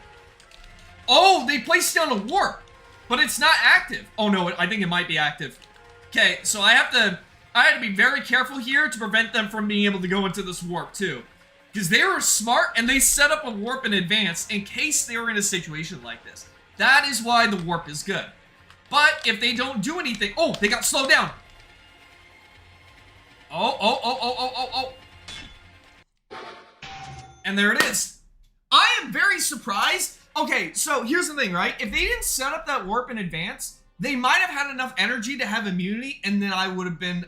Oh, they placed down a warp, but it's not active. Oh no, I think it might be active. Okay, so I have to be very careful here to prevent them from being able to go into this warp too. Because they were smart and they set up a warp in advance in case they were in a situation like this. That is why the warp is good. But if they don't do anything... Oh, they got slowed down. Oh. And there it is. I am very surprised. Okay, so here's the thing, right? If they didn't set up that warp in advance, they might have had enough energy to have immunity, and then I would have been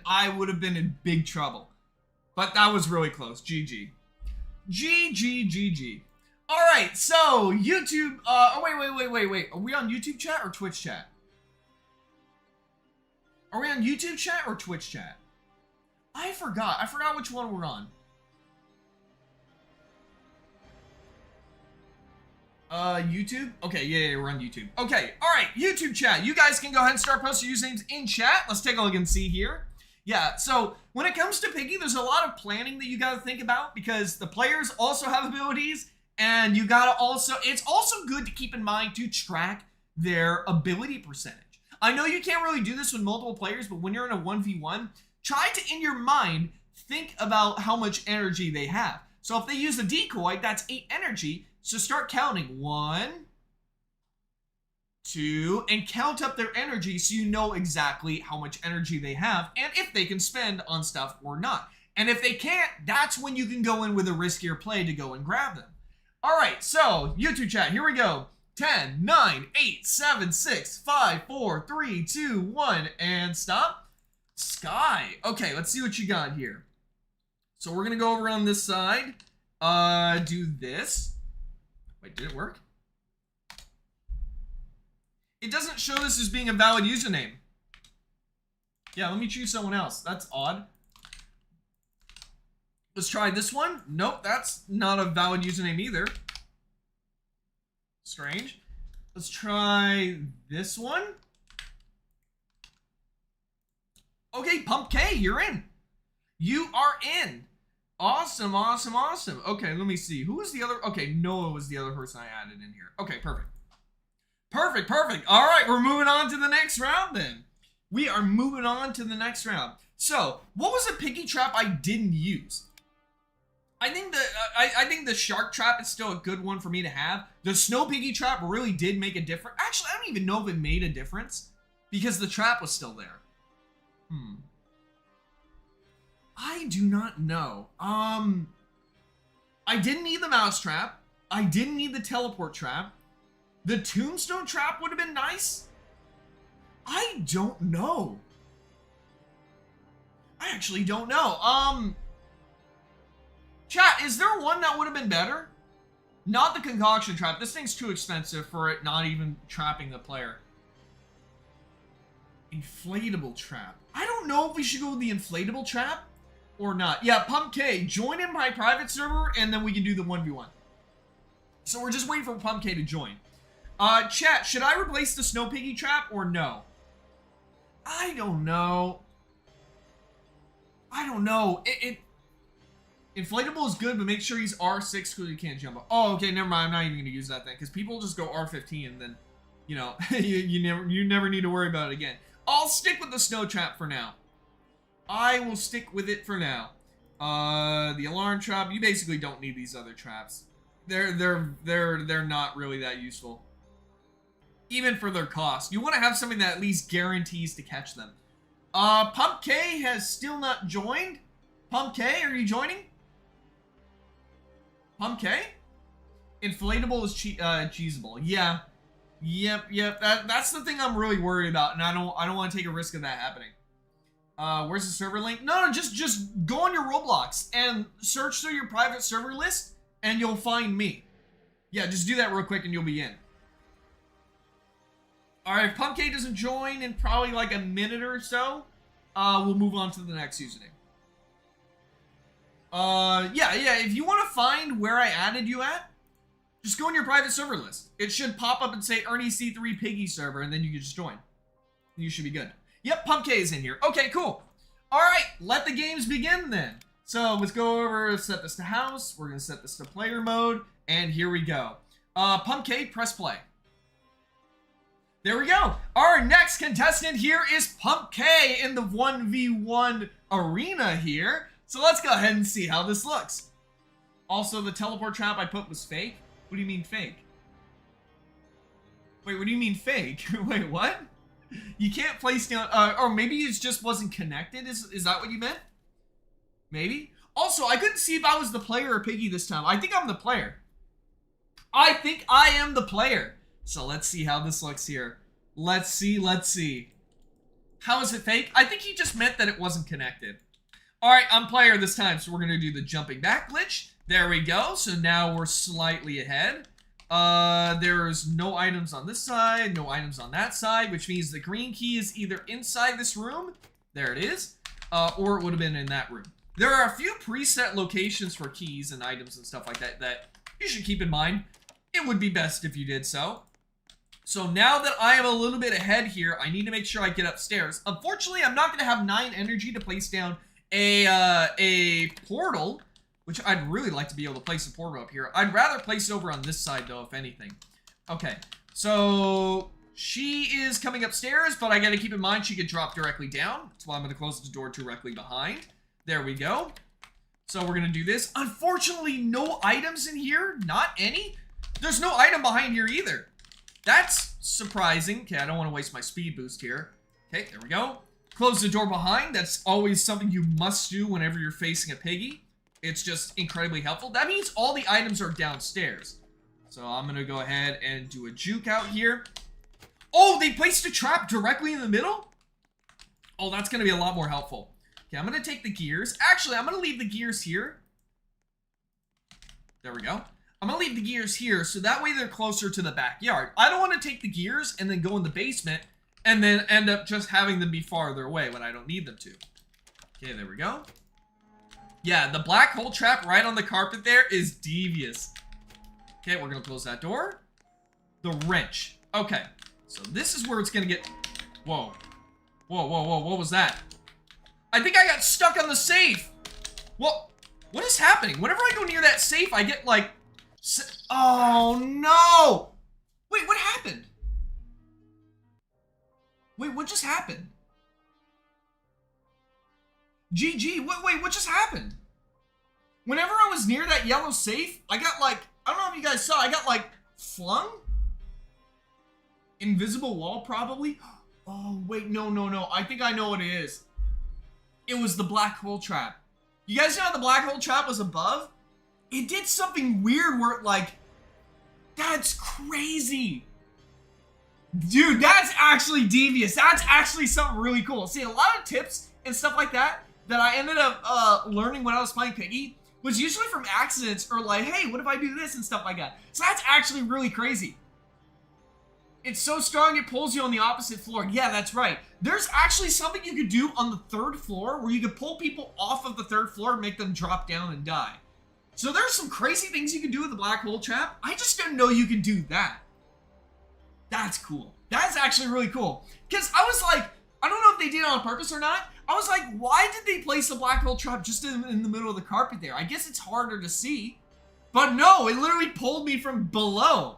in big trouble. But that was really close. GG. GG. Alright, so YouTube, wait. Are we on YouTube chat or Twitch chat? Are we on YouTube chat or Twitch chat? I forgot which one we're on. YouTube? Okay, yeah, we're on YouTube. Okay, alright, YouTube chat. You guys can go ahead and start posting your usernames in chat. Let's take a look and see here. Yeah, so when it comes to Piggy, there's a lot of planning that you gotta think about because the players also have abilities, and you gotta also, it's also good to keep in mind to track their ability percentage. I know you can't really do this with multiple players, but when you're in a 1v1, try to, in your mind, think about how much energy they have. So if they use a decoy, that's 8 energy, so start counting 1, 2, and count up their energy so you know exactly how much energy they have and if they can spend on stuff or not. And if they can't, that's when you can go in with a riskier play to go and grab them. Alright, so YouTube chat, here we go. 10, 9, 8, 7, 6, 5, 4, 3, 2, 1, and stop. Sky. Okay, let's see what you got here. So we're gonna go over on this side. Do this. Wait, did it work? It doesn't show this as being a valid username. Yeah, let me choose someone else. That's odd. Let's try this one. Nope, that's not a valid username either. Strange. Let's try this one. Okay, Pump K, you're in. You are in. Awesome. Okay, let me see. Who was the other? Okay, Noah was the other person I added in here. Okay, perfect. Perfect. All right, we're moving on to the next round then. We are moving on to the next round. So, what was a piggy trap I didn't use? I think the shark trap is still a good one for me to have. The snow piggy trap really did make a difference. Actually, I don't even know if it made a difference because the trap was still there. I do not know. I didn't need the mouse trap. I didn't need the teleport trap. The tombstone trap would have been nice. I don't know. I actually don't know. Chat, is there one that would have been better? Not the concoction trap. This thing's too expensive for it not even trapping the player. Inflatable trap. I don't know if we should go with the inflatable trap or not. Yeah, Pump K, join in my private server and then we can do the 1v1. So we're just waiting for Pump K to join. Chat, should I replace the snow piggy trap or no? I don't know. Inflatable is good, but make sure he's R6 because you can't jump up. Oh, okay, never mind. I'm not even going to use that thing because people just go R15 and then, you know, you never need to worry about it again. I'll stick with the snow trap for now. I will stick with it for now. The alarm trap, you basically don't need these other traps. They're not really that useful. Even for their cost. You want to have something that at least guarantees to catch them. Pump K has still not joined. Pump K, are you joining? Pump K? Inflatable is cheesable. Yeah. Yep. That's the thing I'm really worried about, and I don't want to take a risk of that happening. Where's the server link? No, just go on your Roblox and search through your private server list, and you'll find me. Yeah, just do that real quick, and you'll be in. All right, if Pump K doesn't join in probably like a minute or so, we'll move on to the next username. Yeah, if you want to find where I added you at, just go in your private server list. It should pop up and say Ernie C3 Piggy server, and then you can just join. You should be good. Yep, Pump K is in here. Okay, cool. All right, let the games begin then. So let's go over, set this to house. We're gonna set this to player mode, and here we go. Pump K, press play. There we go. Our next contestant here is Pump K in the 1v1 arena here. So let's go ahead and see how this looks. Also, the teleport trap I put was fake. What do you mean fake? Wait, what do you mean fake? Wait, what? You can't place down, or maybe it just wasn't connected? Is that what you meant? Maybe? Also, I couldn't see if I was the player or Piggy this time. I think I'm the player. I think I am the player. So let's see how this looks here. Let's see. How is it fake? I think he just meant that it wasn't connected. Alright, I'm player this time, so we're gonna do the jumping back glitch. There we go, so now we're slightly ahead. There's no items on this side, no items on that side, which means the green key is either inside this room, there it is, or it would have been in that room. There are a few preset locations for keys and items and stuff like that that you should keep in mind. It would be best if you did so. So now that I am a little bit ahead here, I need to make sure I get upstairs. Unfortunately, I'm not going to have 9 energy to place down a portal, which I'd really like to be able to place a portal up here. I'd rather place it over on this side, though, if anything. Okay, so she is coming upstairs, but I got to keep in mind she could drop directly down. That's why I'm going to close the door directly behind. There we go. So we're going to do this. Unfortunately, no items in here. Not any. There's no item behind here either. That's surprising. Okay, I don't want to waste my speed boost here. Okay, there we go. Close the door behind. That's always something you must do whenever you're facing a Piggy. It's just incredibly helpful. That means all the items are downstairs. So I'm going to go ahead and do a juke out here. Oh, they placed a trap directly in the middle? Oh, that's going to be a lot more helpful. Okay, I'm going to take the gears. Actually, I'm going to leave the gears here. There we go. I'm going to leave the gears here so that way they're closer to the backyard. I don't want to take the gears and then go in the basement and then end up just having them be farther away when I don't need them to. Okay, there we go. Yeah, the black hole trap right on the carpet there is devious. Okay, we're going to close that door. The wrench. Okay, so this is where it's going to get... Whoa. Whoa, what was that? I think I got stuck on the safe. What is happening? Whenever I go near that safe, I get like... Oh, no! Wait, what happened? Wait, what just happened? GG, wait, what just happened? Whenever I was near that yellow safe, I got like, I don't know if you guys saw, I got like flung? Invisible wall, probably? Oh, wait, no, I think I know what it is. It was the black hole trap. You guys know how the black hole trap was above? It did something weird where it like, that's crazy. Dude, that's actually devious. That's actually something really cool. See, a lot of tips and stuff like that I ended up learning when I was playing Piggy was usually from accidents or like, hey, what if I do this and stuff like that. So that's actually really crazy. It's so strong it pulls you on the opposite floor. Yeah, that's right. There's actually something you could do on the 3rd floor where you could pull people off of the 3rd floor and make them drop down and die. So there's some crazy things you can do with the black hole trap. I just didn't know you could do that. That's cool. That's actually really cool. Because I was like, I don't know if they did it on purpose or not. I was like, why did they place a black hole trap just in the middle of the carpet there? I guess it's harder to see. But no, it literally pulled me from below.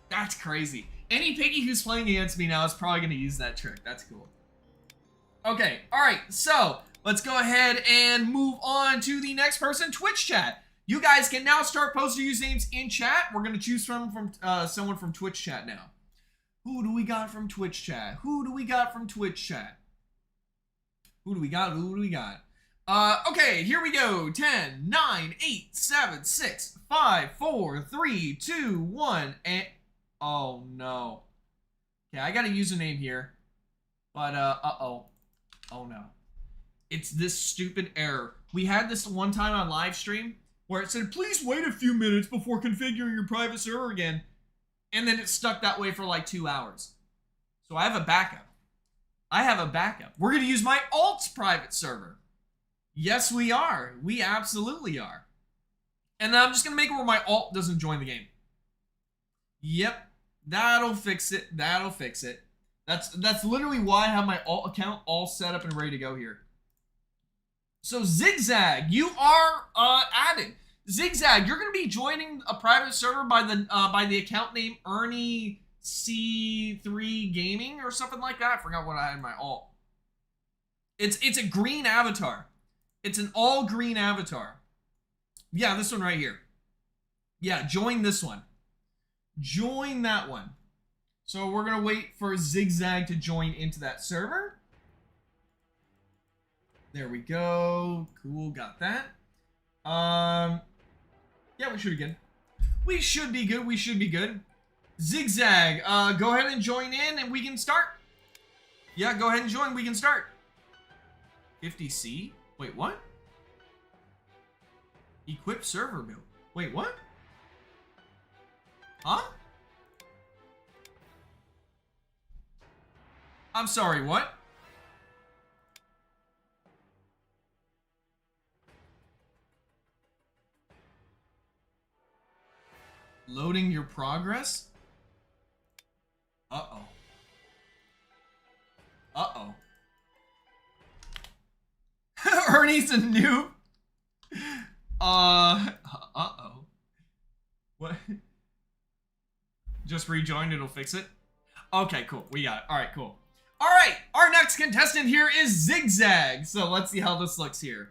That's crazy. Any Piggy who's playing against me now is probably going to use that trick. That's cool. Okay, alright, so let's go ahead and move on to the next person, Twitch chat. You guys can now start posting usernames in chat. We're going to choose from someone from Twitch chat now. Who do we got from Twitch chat? Who do we got from Twitch chat? Who do we got? Who do we got? Okay, here we go. 10, 9, 8, 7, 6, 5, 4, 3, 2, 1, and... Oh, no. Okay, I got a username here. But, uh-oh. Oh, no. It's this stupid error. We had this one time on live stream where it said, please wait a few minutes before configuring your private server again. And then it stuck that way for like 2 hours. So I have a backup. We're going to use my alt's private server. Yes, we are. We absolutely are. And then I'm just going to make it where my alt doesn't join the game. Yep. That'll fix it. That'll fix it. That's literally why I have my alt account all set up and ready to go here. So Zigzag, you are added. Zigzag, you're going to be joining a private server by the account name Ernie C3 Gaming or something like that. I forgot what I had in my alt. It's a green avatar. It's an all green avatar. Yeah, this one right here. Yeah, join this one. Join that one. So we're gonna wait for Zigzag to join into that server. There we go. Cool, got that. Yeah, we should be good. We should be good. We should be good. Zigzag, go ahead and join in and we can start. Yeah, go ahead and join. We can start. 50C? Wait, what? Equip server build. Wait, what? Huh? I'm sorry, what? Loading your progress? Uh-oh. Uh-oh. Ernie's a noob? Uh-oh. What? Just rejoined, it'll fix it? Okay, cool. We got it. Alright, cool. Alright, our next contestant here is Zigzag. So let's see how this looks here.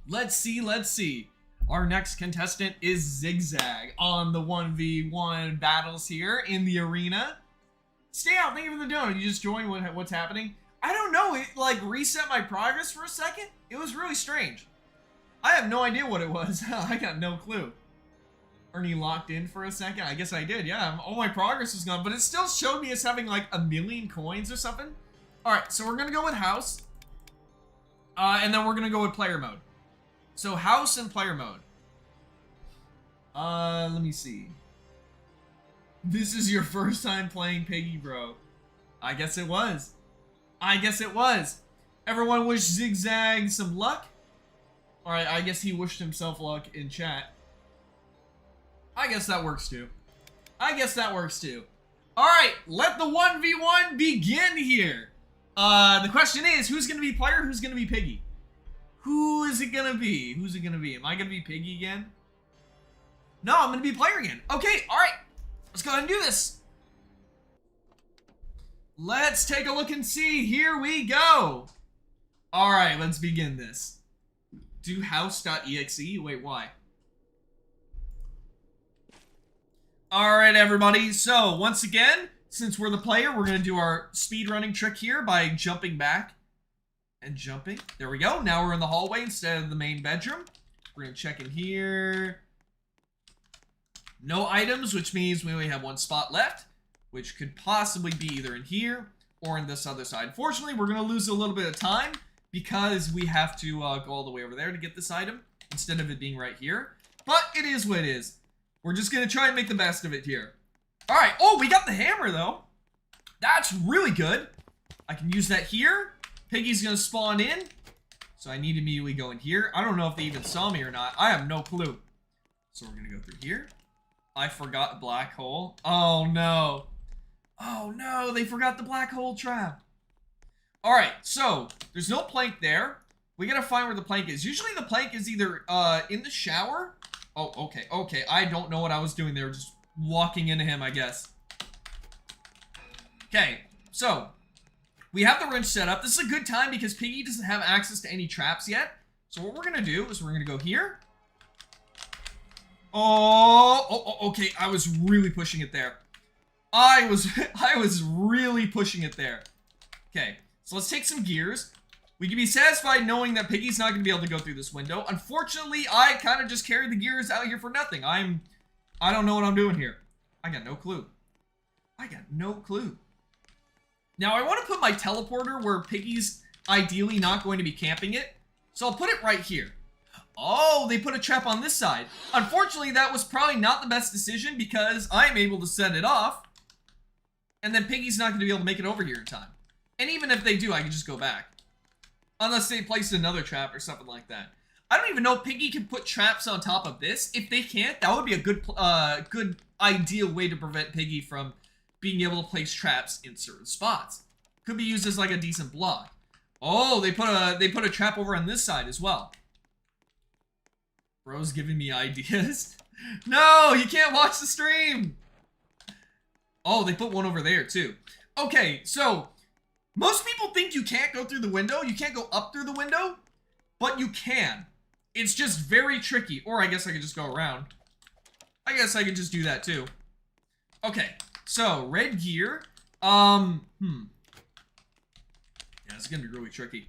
Let's see. Our next contestant is Zigzag on the 1v1 battles here in the arena. Stay out, thank you for the donut. You just joined, what's happening? I don't know, it like reset my progress for a second. It was really strange. I have no idea what it was. I got no clue. Ernie locked in for a second. I guess I did, yeah. All my progress was gone, but it still showed me as having like 1,000,000 coins or something. Alright, so we're gonna go with house. And then we're gonna go with player mode. So house and player mode. Let me see. This is your first time playing Piggy, bro. I guess it was. Everyone wish Zigzag some luck. Alright, I guess he wished himself luck in chat. I guess that works too. Alright, let the 1v1 begin here. The question is, who's gonna be player, who's gonna be Piggy? Who is it gonna be? Am I gonna be Piggy again? No, I'm gonna be player again. Okay, alright. Let's go ahead and do this. Let's take a look and see. Here we go. Alright, let's begin this. Do house.exe? Wait, why? Alright, everybody. So, once again, since we're the player, we're going to do our speedrunning trick here by jumping back and jumping. There we go. Now we're in the hallway instead of the main bedroom. We're going to check in here. No items, which means we only have one spot left, which could possibly be either in here or in this other side. Fortunately, we're going to lose a little bit of time because we have to go all the way over there to get this item instead of it being right here. But it is what it is. We're just going to try and make the best of it here. Alright, oh, we got the hammer, though. That's really good. I can use that here. Piggy's going to spawn in. So I need to immediately go in here. I don't know if they even saw me or not. I have no clue. So we're going to go through here. I forgot black hole. Oh, no. Oh, no, they forgot the black hole trap. All right, so there's no plank there. We gotta find where the plank is. Usually the plank is either in the shower. Oh, okay, okay. I don't know what I was doing there. Just walking into him, I guess. Okay, so we have the wrench set up. This is a good time because Piggy doesn't have access to any traps yet. So what we're gonna do is we're gonna go here. Oh, okay. I was really pushing it there. I was really pushing it there. Okay, so let's take some gears. We can be satisfied knowing that Piggy's not going to be able to go through this window. Unfortunately, I kind of just carried the gears out here for nothing. I don't know what I'm doing here. I got no clue. I got no clue. Now, I want to put my teleporter where Piggy's ideally not going to be camping it. So I'll put it right here. Oh, they put a trap on this side. Unfortunately, that was probably not the best decision because I'm able to set it off. And then Piggy's not going to be able to make it over here in time. And even if they do, I can just go back. Unless they placed another trap or something like that. I don't even know if Piggy can put traps on top of this. If they can't, that would be a good ideal way to prevent Piggy from being able to place traps in certain spots. Could be used as like a decent block. Oh, they put a trap over on this side as well. Bro's giving me ideas. No, you can't watch the stream. Oh, they put one over there too. Okay, so most people think you can't go through the window. You can't go up through the window, but you can. It's just very tricky. Or I guess I could just go around. I guess I could just do that too. Okay, so red gear. Yeah, it's gonna be really tricky.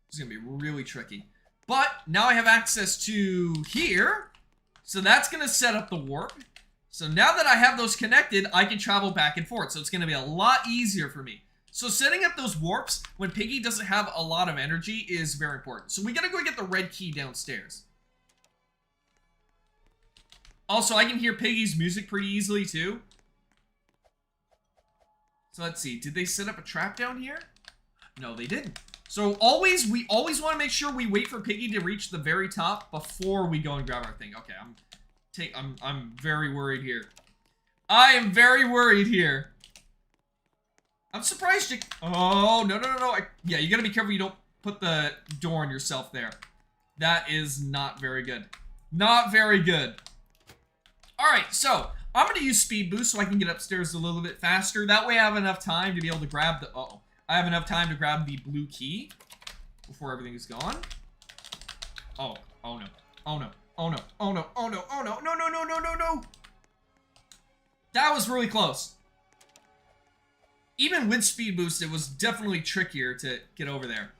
It's gonna be really tricky. But now I have access to here. So that's gonna set up the warp. So now that I have those connected, I can travel back and forth. So it's gonna be a lot easier for me. So setting up those warps when Piggy doesn't have a lot of energy is very important. So we gotta go get the red key downstairs. Also, I can hear Piggy's music pretty easily too. So let's see, did they set up a trap down here? No, they didn't. So we always want to make sure we wait for Piggy to reach the very top before we go and grab our thing. Okay, I'm very worried here. I am very worried here. I'm surprised you... Oh, no. Yeah, you gotta be careful you don't put the door on yourself there. That is not very good. Not very good. Alright, so I'm gonna use speed boost so I can get upstairs a little bit faster. That way I have enough time to be able to grab the... Uh-oh. I have enough time to grab the blue key before everything is gone. Oh no. Oh no. No. That was really close. Even with speed boost, it was definitely trickier to get over there.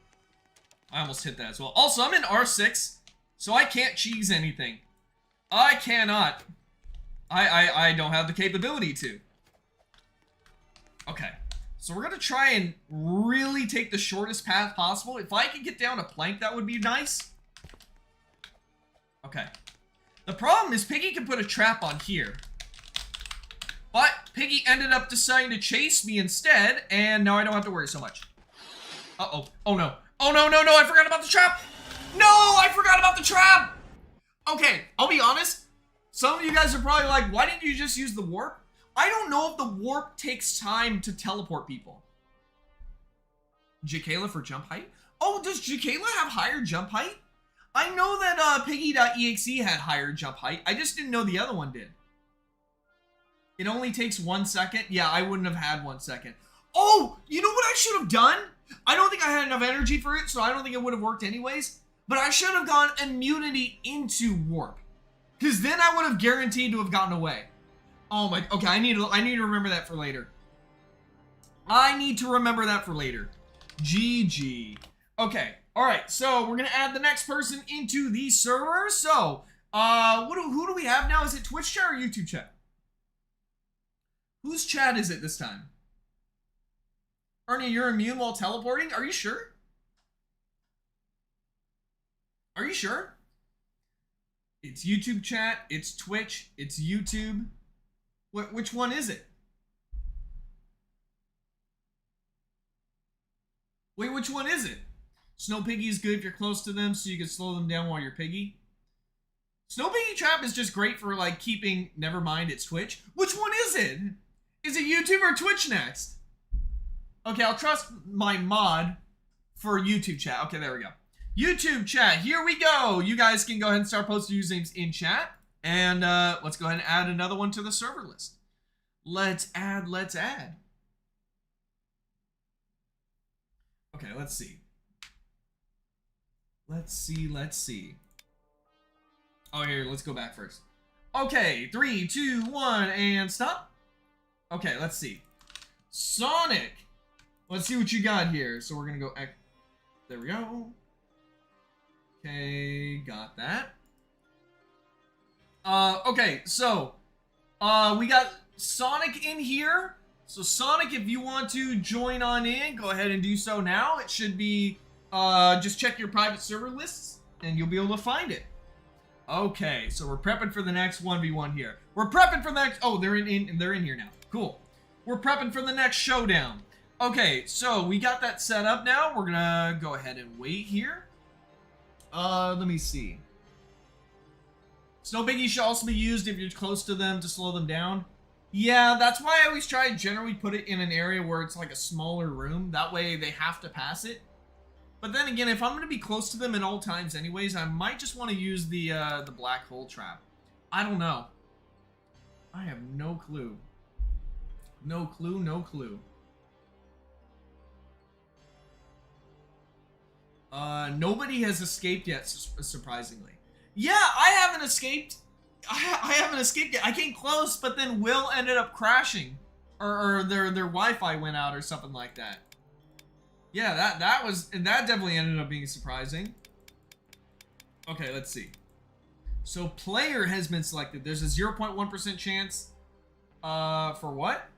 I almost hit that as well. Also, I'm in R6, so I can't cheese anything. I cannot. I don't have the capability to. Okay. So we're going to try and really take the shortest path possible. If I could get down a plank, that would be nice. Okay. The problem is Piggy can put a trap on here. But Piggy ended up deciding to chase me instead, and now I don't have to worry so much. Uh-oh. Oh, no. Oh, no. I forgot about the trap. No, I forgot about the trap. Okay, I'll be honest. Some of you guys are probably like, why didn't you just use the warp? I don't know if the warp takes time to teleport people. Jacayla for jump height? Oh, does Jacayla have higher jump height? I know that Piggy.exe had higher jump height. I just didn't know the other one did. It only takes 1 second. Yeah, I wouldn't have had 1 second. Oh, you know what I should have done? I don't think I had enough energy for it, so I don't think it would have worked anyways. But I should have gone immunity into warp. Because then I would have guaranteed to have gotten away. Oh my, okay, I need to remember that for later. I need to remember that for later. GG. Okay, alright, so we're gonna add the next person into the server. So, who do we have now? Is it Twitch chat or YouTube chat? Whose chat is it this time? Ernie, you're immune while teleporting? Are you sure? Are you sure? It's YouTube chat, it's Twitch, it's YouTube. Which one is it? Wait, which one is it? Snow Piggy is good if you're close to them so you can slow them down while you're Piggy. Snow Piggy Trap is just great for like keeping, never mind, it's Twitch. Which one is it? Is it YouTube or Twitch next? Okay, I'll trust my mod for YouTube chat. Okay, there we go. YouTube chat, here we go. You guys can go ahead and start posting usernames in chat. And let's go ahead and add another one to the server list. Let's add. Okay, let's see. Let's see. Oh, here, let's go back first. Okay, 3, 2, 1, and stop. Okay, let's see. Sonic. Let's see what you got here. So we're gonna go. There we go. Okay, got that. Okay, so we got Sonic in here. So Sonic, if you want to join on in, go ahead and do so now. It should be just check your private server lists and you'll be able to find it. Okay, so we're prepping for the next 1v1 here. We're prepping for the next. Oh, they're in here now. Cool. We're prepping for the next showdown. Okay, so we got that set up now. We're gonna go ahead and wait here. Let me see. Snow Biggie should also be used if you're close to them to slow them down. Yeah, that's why I always try and generally put it in an area where it's like a smaller room. That way they have to pass it. But then again, if I'm going to be close to them at all times anyways, I might just want to use the black hole trap. I don't know. I have no clue. No clue. Nobody has escaped yet, surprisingly. Yeah, I haven't escaped. I haven't escaped yet. I came close, but then Will ended up crashing, or their Wi-Fi went out or something like that. Yeah, that definitely ended up being surprising. Okay, let's see. So player has been selected. There's a 0.1% chance. For what?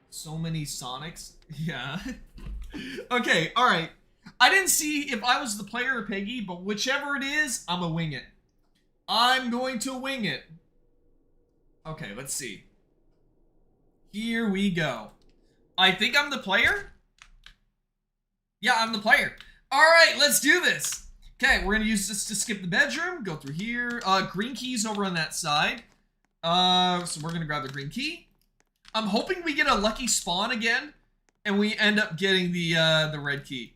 So many Sonics. Yeah. Okay, all right. I didn't see if I was the player or Piggy, but whichever it is, I'm gonna wing it. I'm going to wing it. Okay, let's see. Here we go. I think I'm the player. Yeah, I'm the player. All right, let's do this. Okay, we're gonna use this to skip the bedroom. Go through here. Green key's over on that side. So we're gonna grab the green key. I'm hoping we get a lucky spawn again, and we end up getting the red key.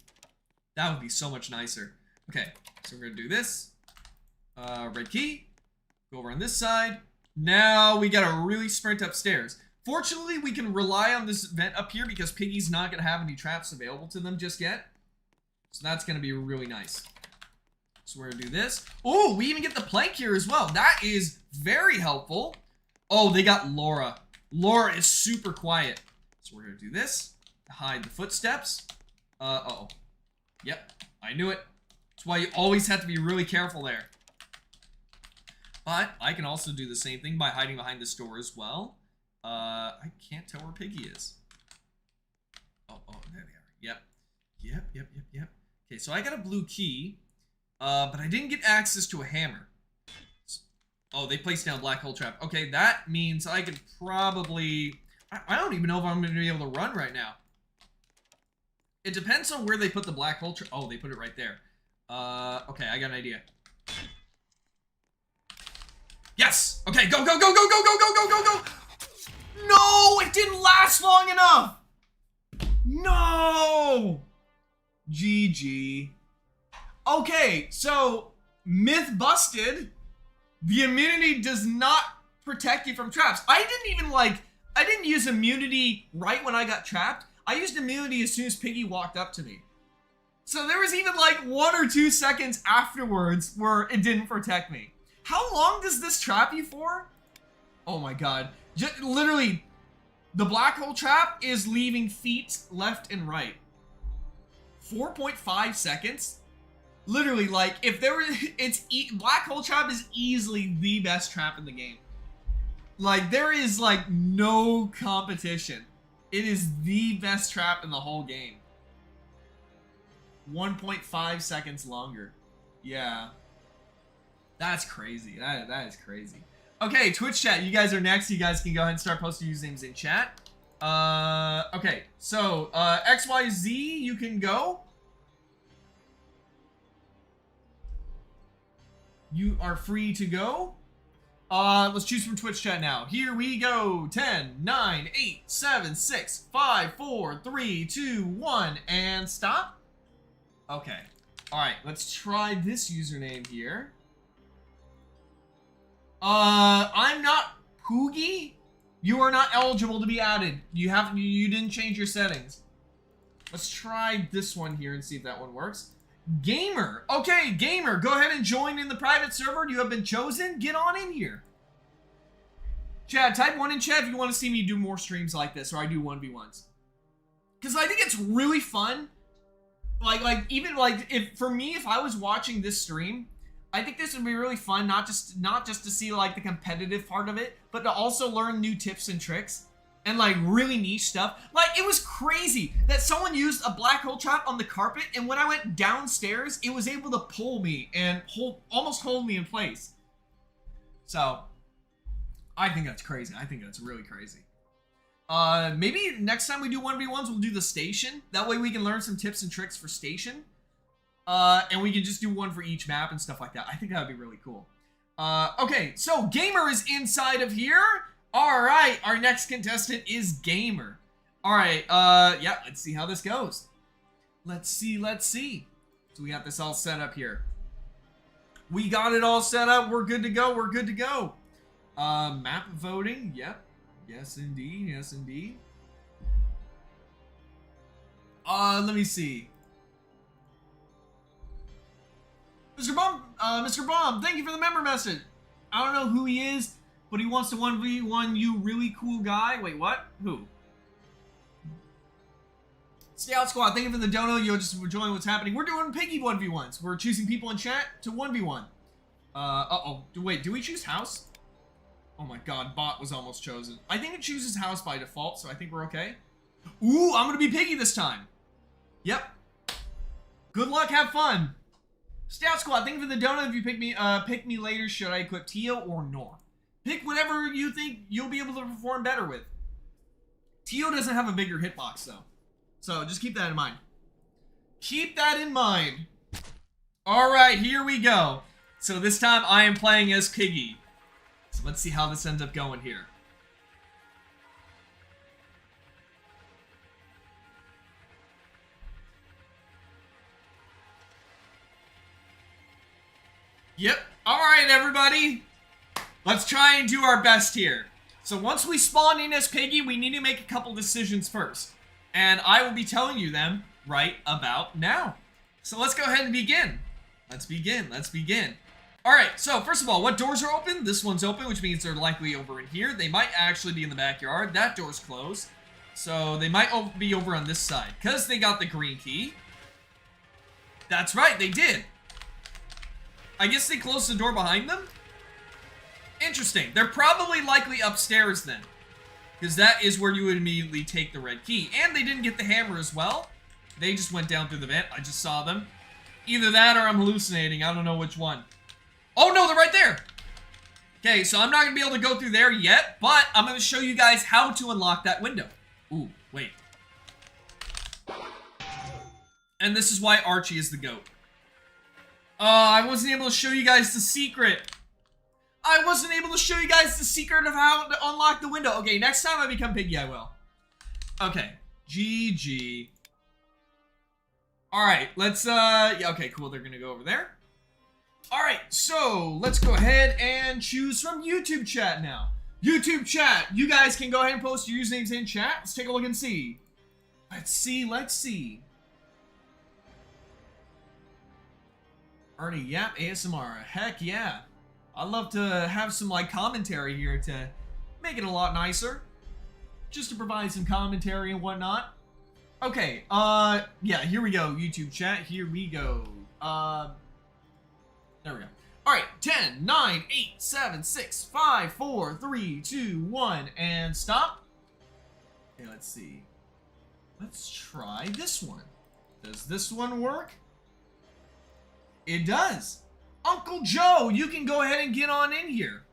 That would be so much nicer. Okay, so we're gonna do this. Red key. Go over on this side. Now we gotta really sprint upstairs. Fortunately, we can rely on this vent up here because Piggy's not gonna have any traps available to them just yet. So that's gonna be really nice. So we're gonna do this. Oh, we even get the plank here as well. That is very helpful. Oh, they got Laura. Laura is super quiet. So we're gonna do this. Hide the footsteps. Uh-oh. Yep, I knew it. That's why you always have to be really careful there. But I can also do the same thing by hiding behind this door as well. I can't tell where Piggy is. Oh, there they are. Yep. Okay, so I got a blue key, but I didn't get access to a hammer. Oh, they placed down a black hole trap. Okay, that means I could probably... I don't even know if I'm going to be able to run right now. It depends on where they put the black hole trap. Oh, they put it right there. Okay, I got an idea. Yes! Okay, go! No! It didn't last long enough! No! GG. Okay, so, myth busted. The immunity does not protect you from traps. I didn't use immunity right when I got trapped. I used immunity as soon as Piggy walked up to me. So there was even like 1 or 2 seconds afterwards where it didn't protect me. How long does this trap you for? Oh my god. Just literally, the black hole trap is leaving feet left and right. 4.5 seconds? Literally, like, if there was, black hole trap is easily the best trap in the game. Like, there is, like, no competition. It is the best trap in the whole game. 1.5 seconds longer. Yeah. That's crazy. That is crazy. Okay, Twitch chat, you guys are next. You guys can go ahead and start posting usernames in chat. Okay, so, XYZ, you can go. You are free to go. Let's choose from Twitch chat now. Here we go. 10, 9, 8, 7, 6, 5, 4, 3, 2, 1, and stop. Okay. Alright, let's try this username here. I'm not Piggy. You are not eligible to be added. You didn't change your settings. Let's try this one here and see if that one works. Gamer. Okay, Gamer, go ahead and join in the private server. You have been chosen. Get on in here. Chat, type 1 in chat if you want to see me do more streams like this, or I do 1v1s. Because I think it's really fun. Even if for me, if I was watching this stream, I think this would be really fun, not just to see like the competitive part of it, but to also learn new tips and tricks and like really niche stuff. Like, it was crazy that someone used a black hole trap on the carpet, and when I went downstairs, it was able to pull me and almost hold me in place. So, I think that's crazy. I think that's really crazy. Maybe next time we do 1v1s, we'll do the station. That way we can learn some tips and tricks for station. And we can just do one for each map and stuff like that. I think that would be really cool. Okay, so Gamer is inside of here. Alright, our next contestant is Gamer. Alright, yeah, let's see how this goes. Let's see. So we got this all set up here. We got it all set up. We're good to go. Map voting, yep. Yes, indeed. Let me see. Mr. Bomb, thank you for the member message. I don't know who he is, but he wants to 1v1 you, really cool guy. Wait, what? Who? Scout Squad, thank you for the dono. You'll just enjoying what's happening. We're doing Piggy 1v1s. We're choosing people in chat to 1v1. Wait, do we choose house? Oh my god, bot was almost chosen. I think it chooses house by default, so I think we're okay. Ooh, I'm gonna be Piggy this time. Yep. Good luck, have fun. Scout Squad, thank you for the donut. If you pick me later, should I equip Tio or Nor? Pick whatever you think you'll be able to perform better with. Tio doesn't have a bigger hitbox though. So just keep that in mind. Alright, here we go. So this time I am playing as Piggy. So let's see how this ends up going here. Yep. Alright, everybody. Let's try and do our best here. So once we spawn in as Piggy, we need to make a couple decisions first. And I will be telling you them right about now. So let's go ahead and begin. Let's begin. Alright, so first of all, what doors are open? This one's open, which means they're likely over in here. They might actually be in the backyard. That door's closed. So they might be over on this side, because they got the green key. That's right, they did. I guess they closed the door behind them? Interesting. They're probably likely upstairs then, because that is where you would immediately take the red key. And they didn't get the hammer as well. They just went down through the vent. I just saw them. Either that or I'm hallucinating. I don't know which one. Oh no, they're right there! Okay, so I'm not going to be able to go through there yet, but I'm going to show you guys how to unlock that window. Ooh, wait. And this is why Archie is the GOAT. I wasn't able to show you guys the secret. of how to unlock the window. Okay, next time I become Piggy, I will. Okay, GG. Alright, let's, yeah, okay, cool, they're gonna go over there. Alright, so, let's go ahead and choose from YouTube chat now. YouTube chat, you guys can go ahead and post your usernames in chat. Let's take a look and see. Let's see. Ernie, yep, ASMR, heck yeah. I'd love to have some, like, commentary here to make it a lot nicer. Just to provide some commentary and whatnot. Okay, yeah, here we go, YouTube chat, here we go. There we go. Alright, 10, 9, 8, 7, 6, 5, 4, 3, 2, 1, and stop. Okay, let's see. Let's try this one. Does this one work? It does. Uncle Joe, you can go ahead and get on in here.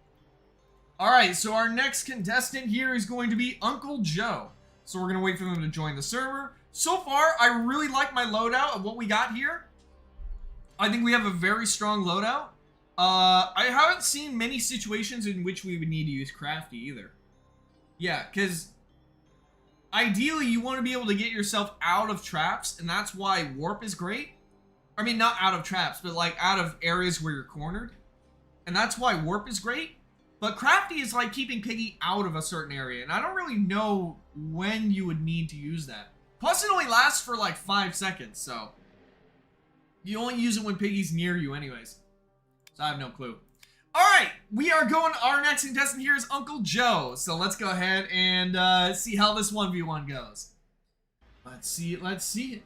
Alright, so our next contestant here is going to be Uncle Joe. So we're going to wait for them to join the server. So far, I really like my loadout of what we got here. I think we have a very strong loadout. I haven't seen many situations in which we would need to use crafty either. Yeah, because ideally you want to be able to get yourself out of traps, and that's why warp is great. I mean, not out of traps, but like out of areas where you're cornered. And that's why warp is great. But crafty is like keeping Piggy out of a certain area, and I don't really know when you would need to use that. Plus, it only lasts for like 5 seconds, so you only use it when Piggy's near you anyways. So I have no clue. Alright, we are going, our next contestant here is Uncle Joe. So let's go ahead and see how this 1v1 goes. Let's see it, let's see it.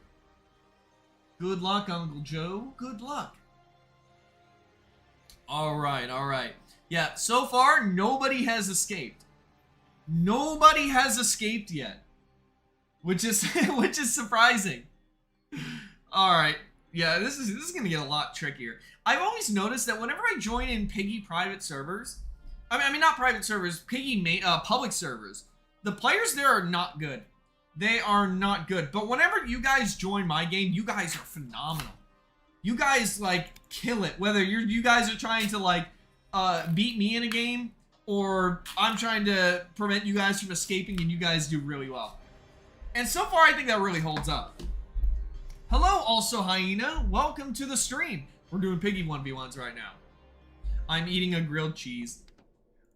Good luck, Uncle Joe. Good luck. Alright, alright. Yeah, so far, nobody has escaped. Nobody has escaped yet. Which is which is surprising. Alright. Yeah, this is gonna get a lot trickier. I've always noticed that whenever I join in Piggy private servers, I mean not private servers, Piggy public servers, the players there are not good. They are not good. But whenever you guys join my game, you guys are phenomenal. You guys like kill it. Whether you guys are trying to like beat me in a game, or I'm trying to prevent you guys from escaping, and you guys do really well. And so far, I think that really holds up. Hello, also Hyena. Welcome to the stream. We're doing Piggy 1v1s right now. I'm eating a grilled cheese.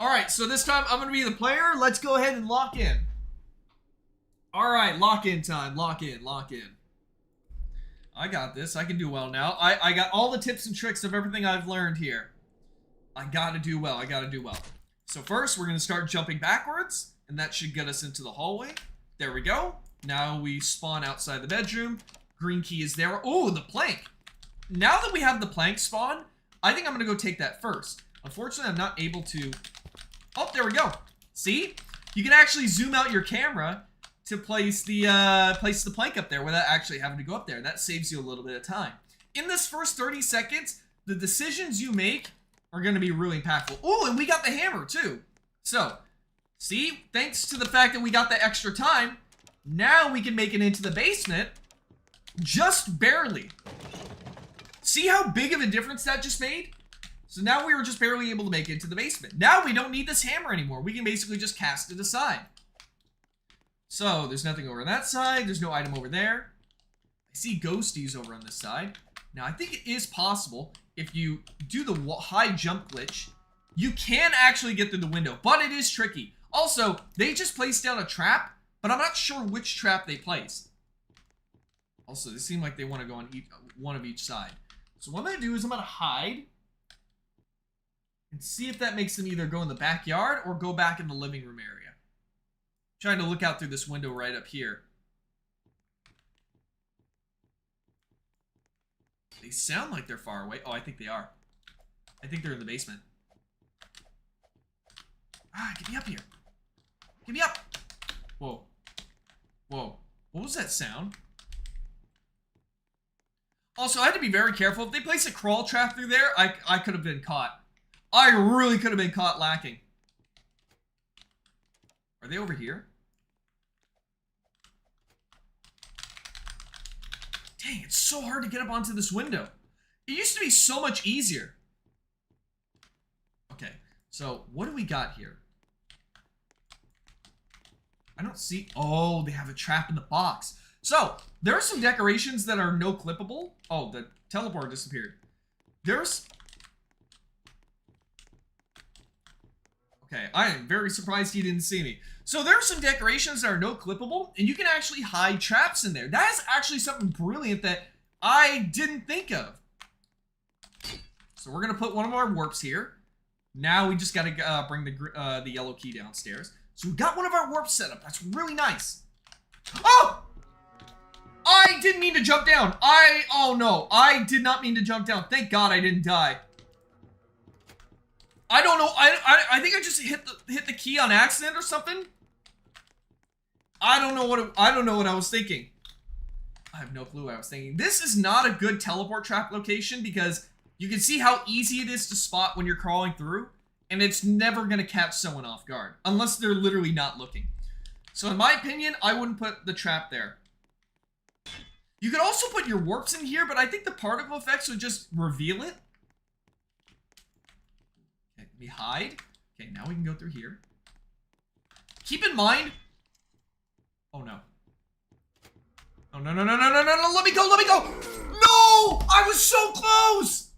Alright, so this time I'm going to be the player. Let's go ahead and lock in. Alright, lock in time. Lock in, lock in. I got this. I can do well now. I got all the tips and tricks of everything I've learned here. I gotta do well. I gotta do well. So first, we're going to start jumping backwards, and that should get us into the hallway. There we go. Now we spawn outside the bedroom. Green key is there. Oh, the plank. Now that we have the plank spawn, I think I'm going to go take that first. Unfortunately, I'm not able to... Oh, there we go. See? You can actually zoom out your camera to place the plank up there without actually having to go up there. That saves you a little bit of time. In this first 30 seconds, the decisions you make are going to be really impactful. Oh, and we got the hammer too. So, see? Thanks to the fact that we got the extra time, now we can make it into the basement just barely. See how big of a difference that just made? So now we were just barely able to make it to the basement. Now we don't need this hammer anymore. We can basically just cast it aside. So there's nothing over on that side. There's no item over there. I see ghosties over on this side. Now I think it is possible, if you do the high jump glitch, you can actually get through the window, but it is tricky. Also, they just placed down a trap, but I'm not sure which trap they placed. Also, they seem like they want to go on one of each side. So what I'm going to do is I'm going to hide and see if that makes them either go in the backyard or go back in the living room area. I'm trying to look out through this window right up here. They sound like they're far away. Oh, I think they are. I think they're in the basement. Ah, get me up here. Get me up. Whoa. Whoa. What was that sound? Also, I had to be very careful. If they place a crawl trap through there, I could have been caught. I really could have been caught lacking. Are they over here? Dang, it's so hard to get up onto this window. It used to be so much easier. Okay, so what do we got here? I don't see... Oh, they have a trap in the box. So, there are some decorations that are no clippable. Oh, the teleport disappeared. There's... Okay, I am very surprised he didn't see me. So there are some decorations that are no clippable, and you can actually hide traps in there. That is actually something brilliant that I didn't think of. So we're going to put one of our warps here. Now we just got to bring the yellow key downstairs. So we got one of our warps set up. That's really nice. Oh! I didn't mean to jump down. Oh no, I did not mean to jump down. Thank God I didn't die. I don't know. I think I just hit the key on accident or something. I don't know what I was thinking. I have no clue what I was thinking. This is not a good teleport trap location because you can see how easy it is to spot when you're crawling through, and it's never gonna catch someone off guard unless they're literally not looking. So in my opinion, I wouldn't put the trap there. You could also put your warps in here, but I think the particle effects would just reveal it. me hide. Okay, now we can go through here. Keep in mind. Oh no. Oh no, no, no, no, no, no, no, let me go, let me go! No! I was so close!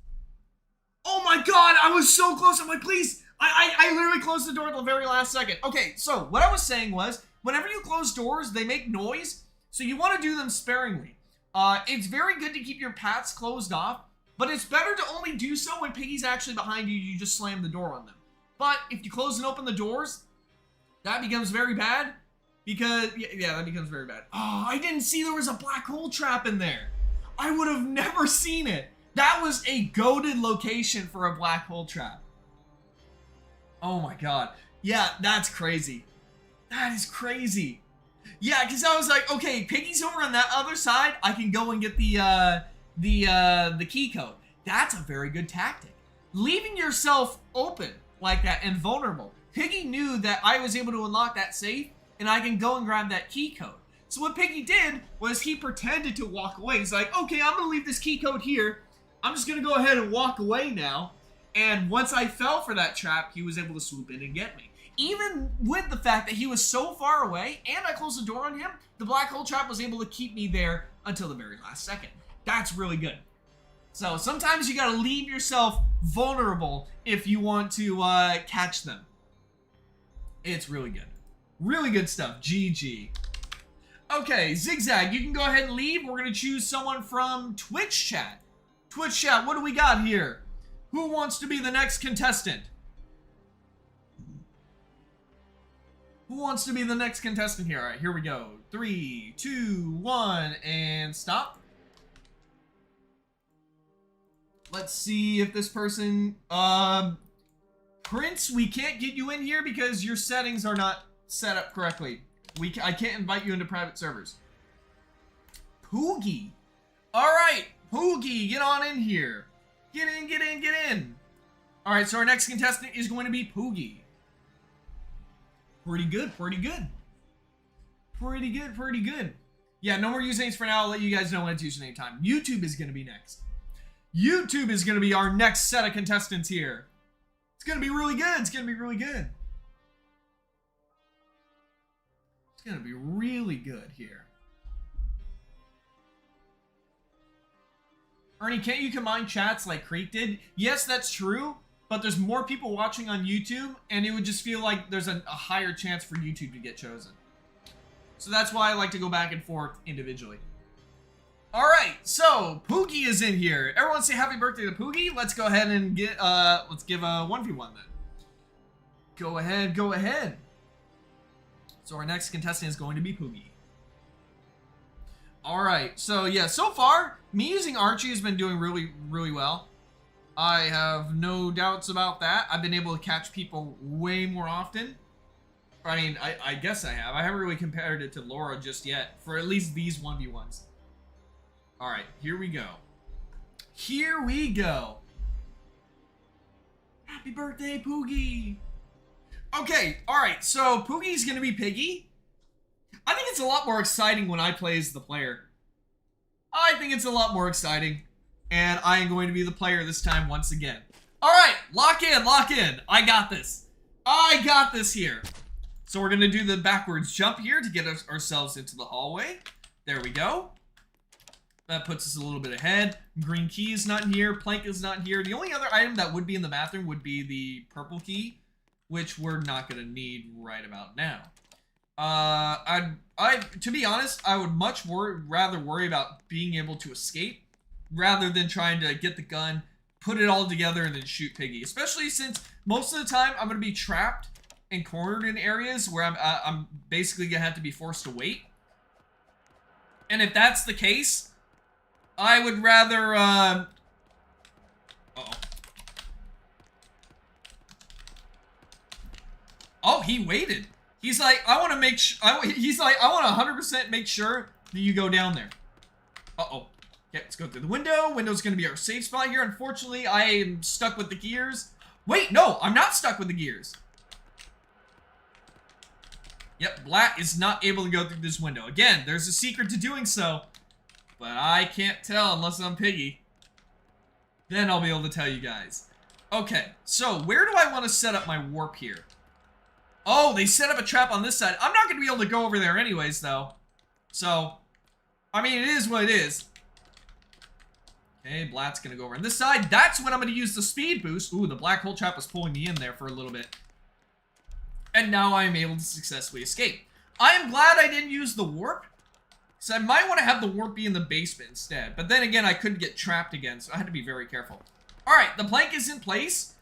Oh my god, I was so close. I'm like, please. I literally closed the door at the very last second. Okay, so what I was saying was, whenever you close doors, they make noise, so you want to do them sparingly. It's very good to keep your paths closed off, but it's better to only do so when Piggy's actually behind you, you just slam the door on them. But if you close and open the doors, that becomes very bad, because, yeah, that becomes very bad. Oh, I didn't see there was a black hole trap in there. I would have never seen it. That was a goated location for a black hole trap. Oh my god. Yeah, that's crazy. That is crazy. Yeah, because I was like, okay, Piggy's over on that other side. I can go and get the key code. That's a very good tactic. Leaving yourself open like that and vulnerable. Piggy knew that I was able to unlock that safe, and I can go and grab that key code. So what Piggy did was he pretended to walk away. He's like, okay, I'm going to leave this key code here. I'm just going to go ahead and walk away now. And once I fell for that trap, he was able to swoop in and get me. Even with the fact that he was so far away and I closed the door on him, the black hole trap was able to keep me there until the very last second. That's really good. So sometimes you got to leave yourself vulnerable if you want to catch them. It's really good. Really good stuff. GG. Okay, Zigzag, you can go ahead and leave. We're going to choose someone from Twitch chat. Twitch chat, what do we got here? Who wants to be the next contestant? Who wants to be the next contestant here? All right, here we go. 3, 2, 1, and stop. Let's see if this person... Prince, we can't get you in here because your settings are not set up correctly. I can't invite you into private servers. Poogie. All right, Poogie, get on in here. Get in, get in, get in. All right, so our next contestant is going to be Poogie. Pretty good, pretty good. Pretty good, pretty good. Yeah, no more usernames for now. I'll let you guys know when it's username time. YouTube is going to be next. YouTube is going to be our next set of contestants here. It's going to be really good. It's going to be really good. It's going to be really good here. Ernie, can't you combine chats like Creek did? Yes, that's true, but there's more people watching on YouTube, and it would just feel like there's a higher chance for YouTube to get chosen. So that's why I like to go back and forth individually. Alright, so Poogie is in here. Everyone say happy birthday to Poogie. Let's go ahead and get, let's give a 1v1 then. Go ahead, go ahead. So our next contestant is going to be Poogie. Alright, so yeah, so far, me using Archie has been doing really, really well. I have no doubts about that. I've been able to catch people way more often. I mean, I guess I have. I haven't really compared it to Laura just yet, for at least these 1v1s. Alright, here we go. Here we go. Happy birthday, Poogie! Okay, alright, so Poogie's gonna be Piggy. I think it's a lot more exciting when I play as the player. I think it's a lot more exciting. And I am going to be the player this time once again. Alright, lock in, lock in. I got this. I got this here. So we're going to do the backwards jump here to get ourselves into the hallway. There we go. That puts us a little bit ahead. Green key is not here. Plank is not here. The only other item that would be in the bathroom would be the purple key, which we're not going to need right about now. To be honest, I would much rather worry about being able to escape rather than trying to get the gun, put it all together, and then shoot Piggy. Especially since most of the time I'm going to be trapped and cornered in areas where I'm basically going to have to be forced to wait. And if that's the case, I would rather, uh-oh. Oh, he waited. He's like, I want to make he's like, I want to 100% make sure that you go down there. Uh-oh. Okay, let's go through the window. Window's going to be our safe spot here. Unfortunately, I am stuck with the gears. Wait, no, I'm not stuck with the gears. Yep, Black is not able to go through this window. Again, there's a secret to doing so, but I can't tell unless I'm Piggy. Then I'll be able to tell you guys. Okay, so where do I want to set up my warp here? Oh, they set up a trap on this side. I'm not going to be able to go over there anyways, though. So, I mean, it is what it is. Okay, Blat's going to go over on this side. That's when I'm going to use the speed boost. Ooh, the black hole trap was pulling me in there for a little bit. And now I am able to successfully escape. I am glad I didn't use the warp. So I might want to have the warp be in the basement instead. But then again, I could get trapped again, so I had to be very careful. Alright, the plank is in place.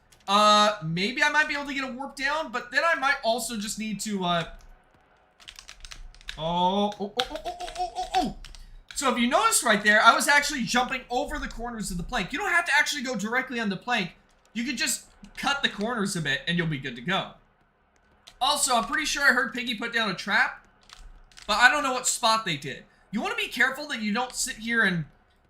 Maybe I might be able to get a warp down, but then I might also just need to, Oh. So if you notice right there, I was actually jumping over the corners of the plank. You don't have to actually go directly on the plank. You could just cut the corners a bit and you'll be good to go. Also, I'm pretty sure I heard Piggy put down a trap, but I don't know what spot they did. You want to be careful that you don't sit here and,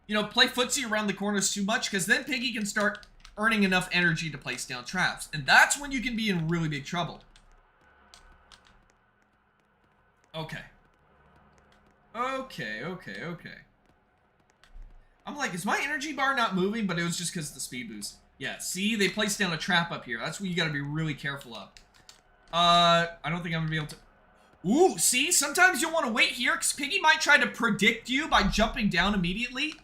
you know, play footsie around the corners too much, because then Piggy can start earning enough energy to place down traps. And that's when you can be in really big trouble. Okay. Okay. I'm like, is my energy bar not moving? But it was just because of the speed boost. Yeah, see? They placed down a trap up here. That's what you gotta be really careful of. I don't think I'm gonna be able to... Ooh, see? Sometimes you'll want to wait here, because Piggy might try to predict you by jumping down immediately,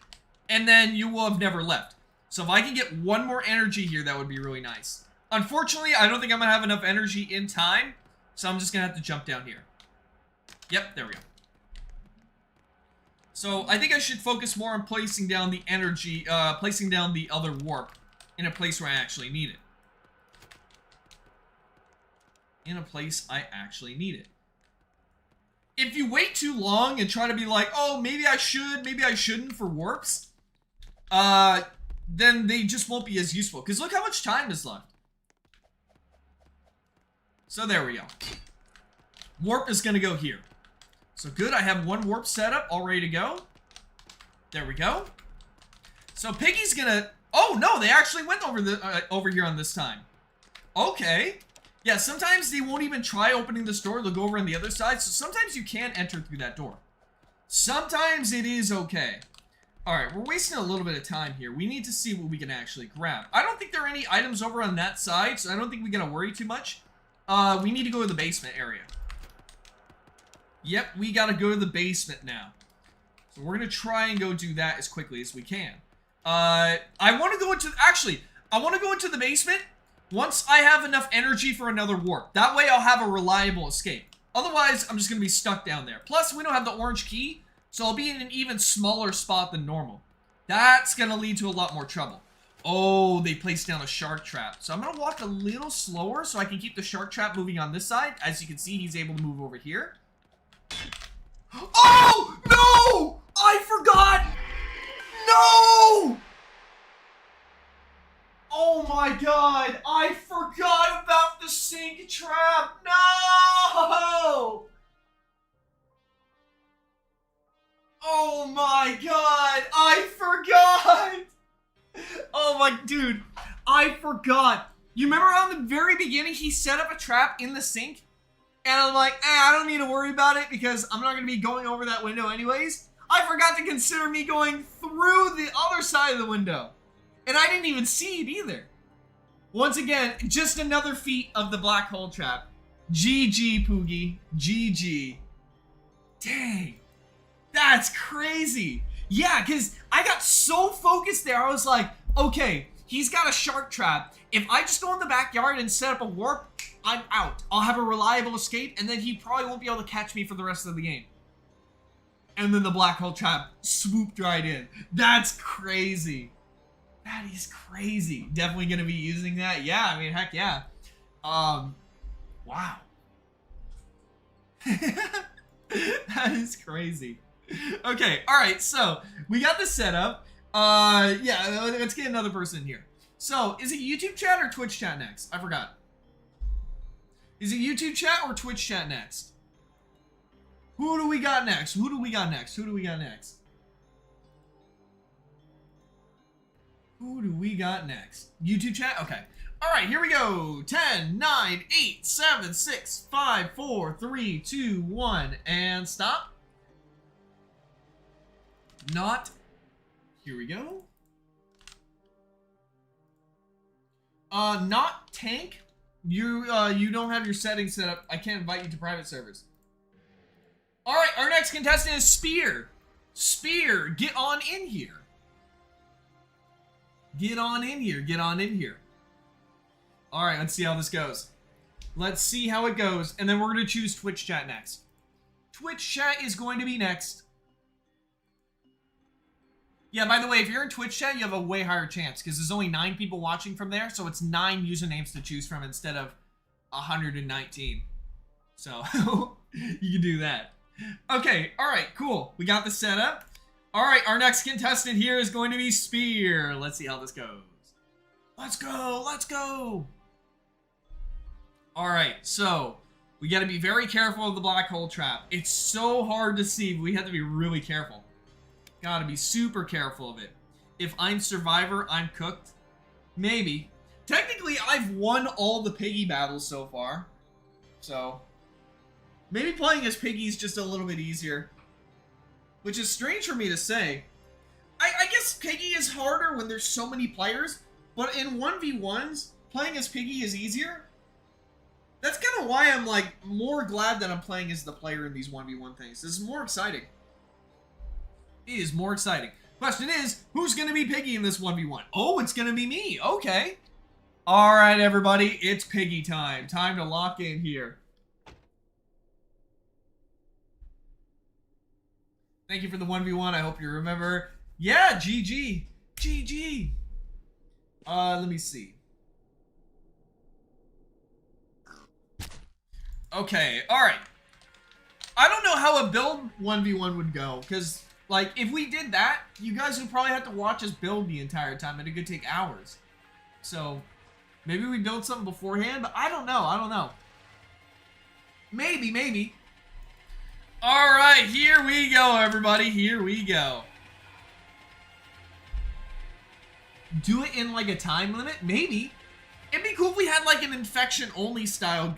and then you will have never left. So if I can get one more energy here, that would be really nice. Unfortunately, I don't think I'm gonna have enough energy in time, so I'm just gonna have to jump down here. Yep, there we go. So I think I should focus more on placing down the energy, placing down the other warp in a place where I actually need it. In a place I actually need it. If you wait too long and try to be like, oh, maybe I should, maybe I shouldn't for warps, then they just won't be as useful. Because look how much time is left. So there we go. Warp is going to go here. So good, I have one warp set up, all ready to go. There we go. So Piggy's gonna... Oh, no, they actually went over here on this time. Okay. Yeah, sometimes they won't even try opening this door. They'll go over on the other side. So sometimes you can enter through that door. Sometimes it is okay. Alright, we're wasting a little bit of time here. We need to see what we can actually grab. I don't think there are any items over on that side, so I don't think we gotta worry too much. We need to go to the basement area. Yep, we gotta go to the basement now. So we're gonna try and go do that as quickly as we can. I want to go into... Actually, I want to go into the basement once I have enough energy for another warp. That way I'll have a reliable escape. Otherwise, I'm just gonna be stuck down there. Plus, we don't have the orange key, so I'll be in an even smaller spot than normal. That's gonna lead to a lot more trouble. Oh, they placed down a shark trap. So I'm gonna walk a little slower so I can keep the shark trap moving on this side. As you can see, he's able to move over here. Oh, no! I forgot! No! Oh my god, I forgot about the sink trap! No! Oh my god, I forgot! Oh my, dude, I forgot. You remember on the very beginning, he set up a trap in the sink? And I'm like, I don't need to worry about it because I'm not going to be going over that window anyways. I forgot to consider me going through the other side of the window. And I didn't even see it either. Once again, just another feat of the black hole trap. GG, Poogie. GG. Dang. That's crazy. Yeah, because I got so focused there. I was like, okay, he's got a shark trap. If I just go in the backyard and set up a warp, I'm out. I'll have a reliable escape, and then he probably won't be able to catch me for the rest of the game. And then the black hole trap swooped right in. That's crazy. That is crazy. Definitely going to be using that. Yeah, I mean, heck yeah. Wow. That is crazy. Okay, alright, so we got this set up. Yeah, let's get another person here. So, is it YouTube chat or Twitch chat next? I forgot. Is it YouTube chat or Twitch chat next? Who do we got next? Who do we got next? Who do we got next? Who do we got next? YouTube chat? Okay. Alright, here we go. 10, 9, 8, 7, 6, 5, 4, 3, 2, 1, and stop. Not. Here we go. Not tank. You don't have your settings set up. I can't invite you to private servers. All right, our next contestant is Spear. Spear, get on in here. Get on in here. Get on in here. All right, let's see how this goes. Let's see how it goes, and then we're gonna choose Twitch chat next. Twitch chat is going to be next. Yeah, by the way, if you're in Twitch chat, you have a way higher chance because there's only 9 people watching from there, so it's 9 usernames to choose from instead of 119. So, you can do that. Okay, alright, cool. We got the setup. Alright, our next contestant here is going to be Spear. Let's see how this goes. Let's go, let's go! Alright, so, we gotta be very careful of the black hole trap. It's so hard to see, but we have to be really careful. Gotta be super careful of it. If I'm Survivor, I'm cooked. Maybe. Technically, I've won all the Piggy battles so far. So, maybe playing as Piggy is just a little bit easier. Which is strange for me to say. I guess Piggy is harder when there's so many players. But in 1v1s, playing as Piggy is easier. That's kind of why I'm like more glad that I'm playing as the player in these 1v1 things. This is more exciting. It is more exciting. Question is, who's going to be Piggy in this 1v1? Oh, it's going to be me. Okay. All right, everybody. It's Piggy time. Time to lock in here. Thank you for the 1v1. I hope you remember. Yeah, GG. GG. Let me see. Okay, all right. I don't know how a build 1v1 would go, because... like, if we did that, you guys would probably have to watch us build the entire time, and it could take hours. So, maybe we build something beforehand, but I don't know, I don't know. Maybe, maybe. Alright, here we go, everybody, here we go. Do it in, like, a time limit? Maybe. It'd be cool if we had, like, an infection-only style,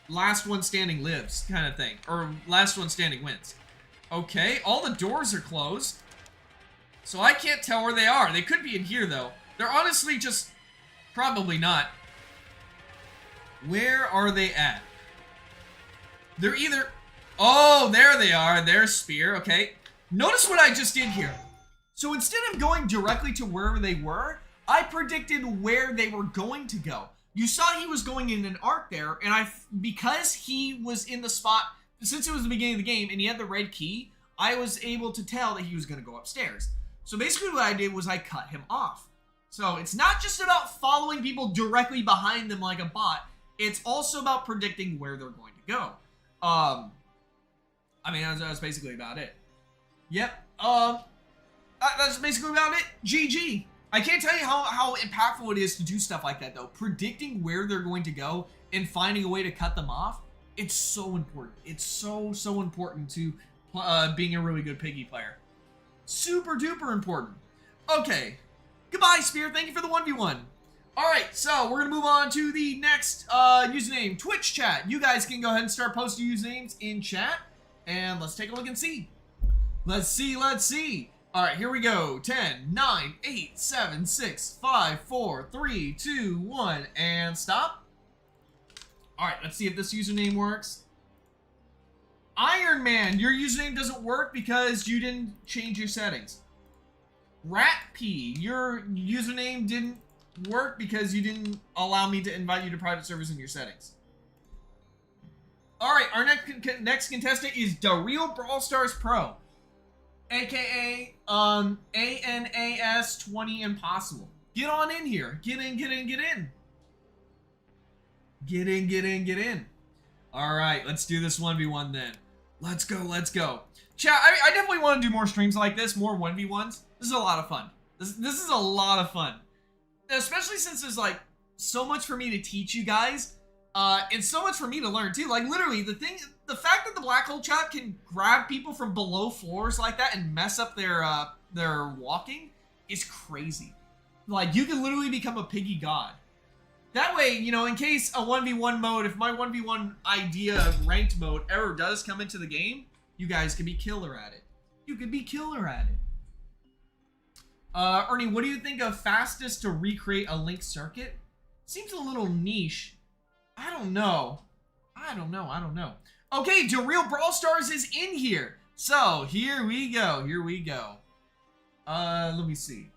last one standing lives kind of thing. Or last one standing wins. Okay, all the doors are closed. So I can't tell where they are. They could be in here, though. They're honestly just... probably not. Where are they at? They're either... oh, there they are. There's Spear. Okay. Notice what I just did here. So instead of going directly to wherever they were, I predicted where they were going to go. You saw he was going in an arc there, and because he was in the spot... since it was the beginning of the game and he had the red key, I was able to tell that he was going to go upstairs. So basically what I did was I cut him off. So it's not just about following people directly behind them like a bot. It's also about predicting where they're going to go. I mean, that's basically about it. Yep. That's basically about it. GG. I can't tell you how impactful it is to do stuff like that, though. Predicting where they're going to go and finding a way to cut them off. It's so important. It's so important to being a really good Piggy player. Super duper important. Okay. Goodbye, Spear. Thank you for the 1v1. Alright, so we're going to move on to the next username, Twitch chat. You guys can go ahead and start posting usernames in chat. And let's take a look and see. Let's see, let's see. Alright, here we go. 10, 9, 8, 7, 6, 5, 4, 3, 2, 1, and stop. Alright, let's see if this username works. Iron Man, your username doesn't work because you didn't change your settings. Rat P, your username didn't work because you didn't allow me to invite you to private servers in your settings. Alright, our next contestant is The Real Brawl Stars Pro. AKA, ANAS 20 Impossible. Get on in here. Get in, get in, get in. Get in, get in, get in. Alright, let's do this 1v1 then. Let's go, let's go. Chat, I definitely want to do more streams like this, more 1v1s. This is a lot of fun. This is a lot of fun. Especially since there's like so much for me to teach you guys. And so much for me to learn too. Like literally, the fact that the black hole chat can grab people from below floors like that and mess up their walking is crazy. Like you can literally become a Piggy god. That way, you know, in case a 1v1 mode, if my 1v1 idea of ranked mode ever does come into the game, you guys can be killer at it. You can be killer at it. Ernie, what do you think of fastest to recreate a Link circuit? Seems a little niche. I don't know. Okay, Real Brawl Stars is in here. So, here we go. Let me see.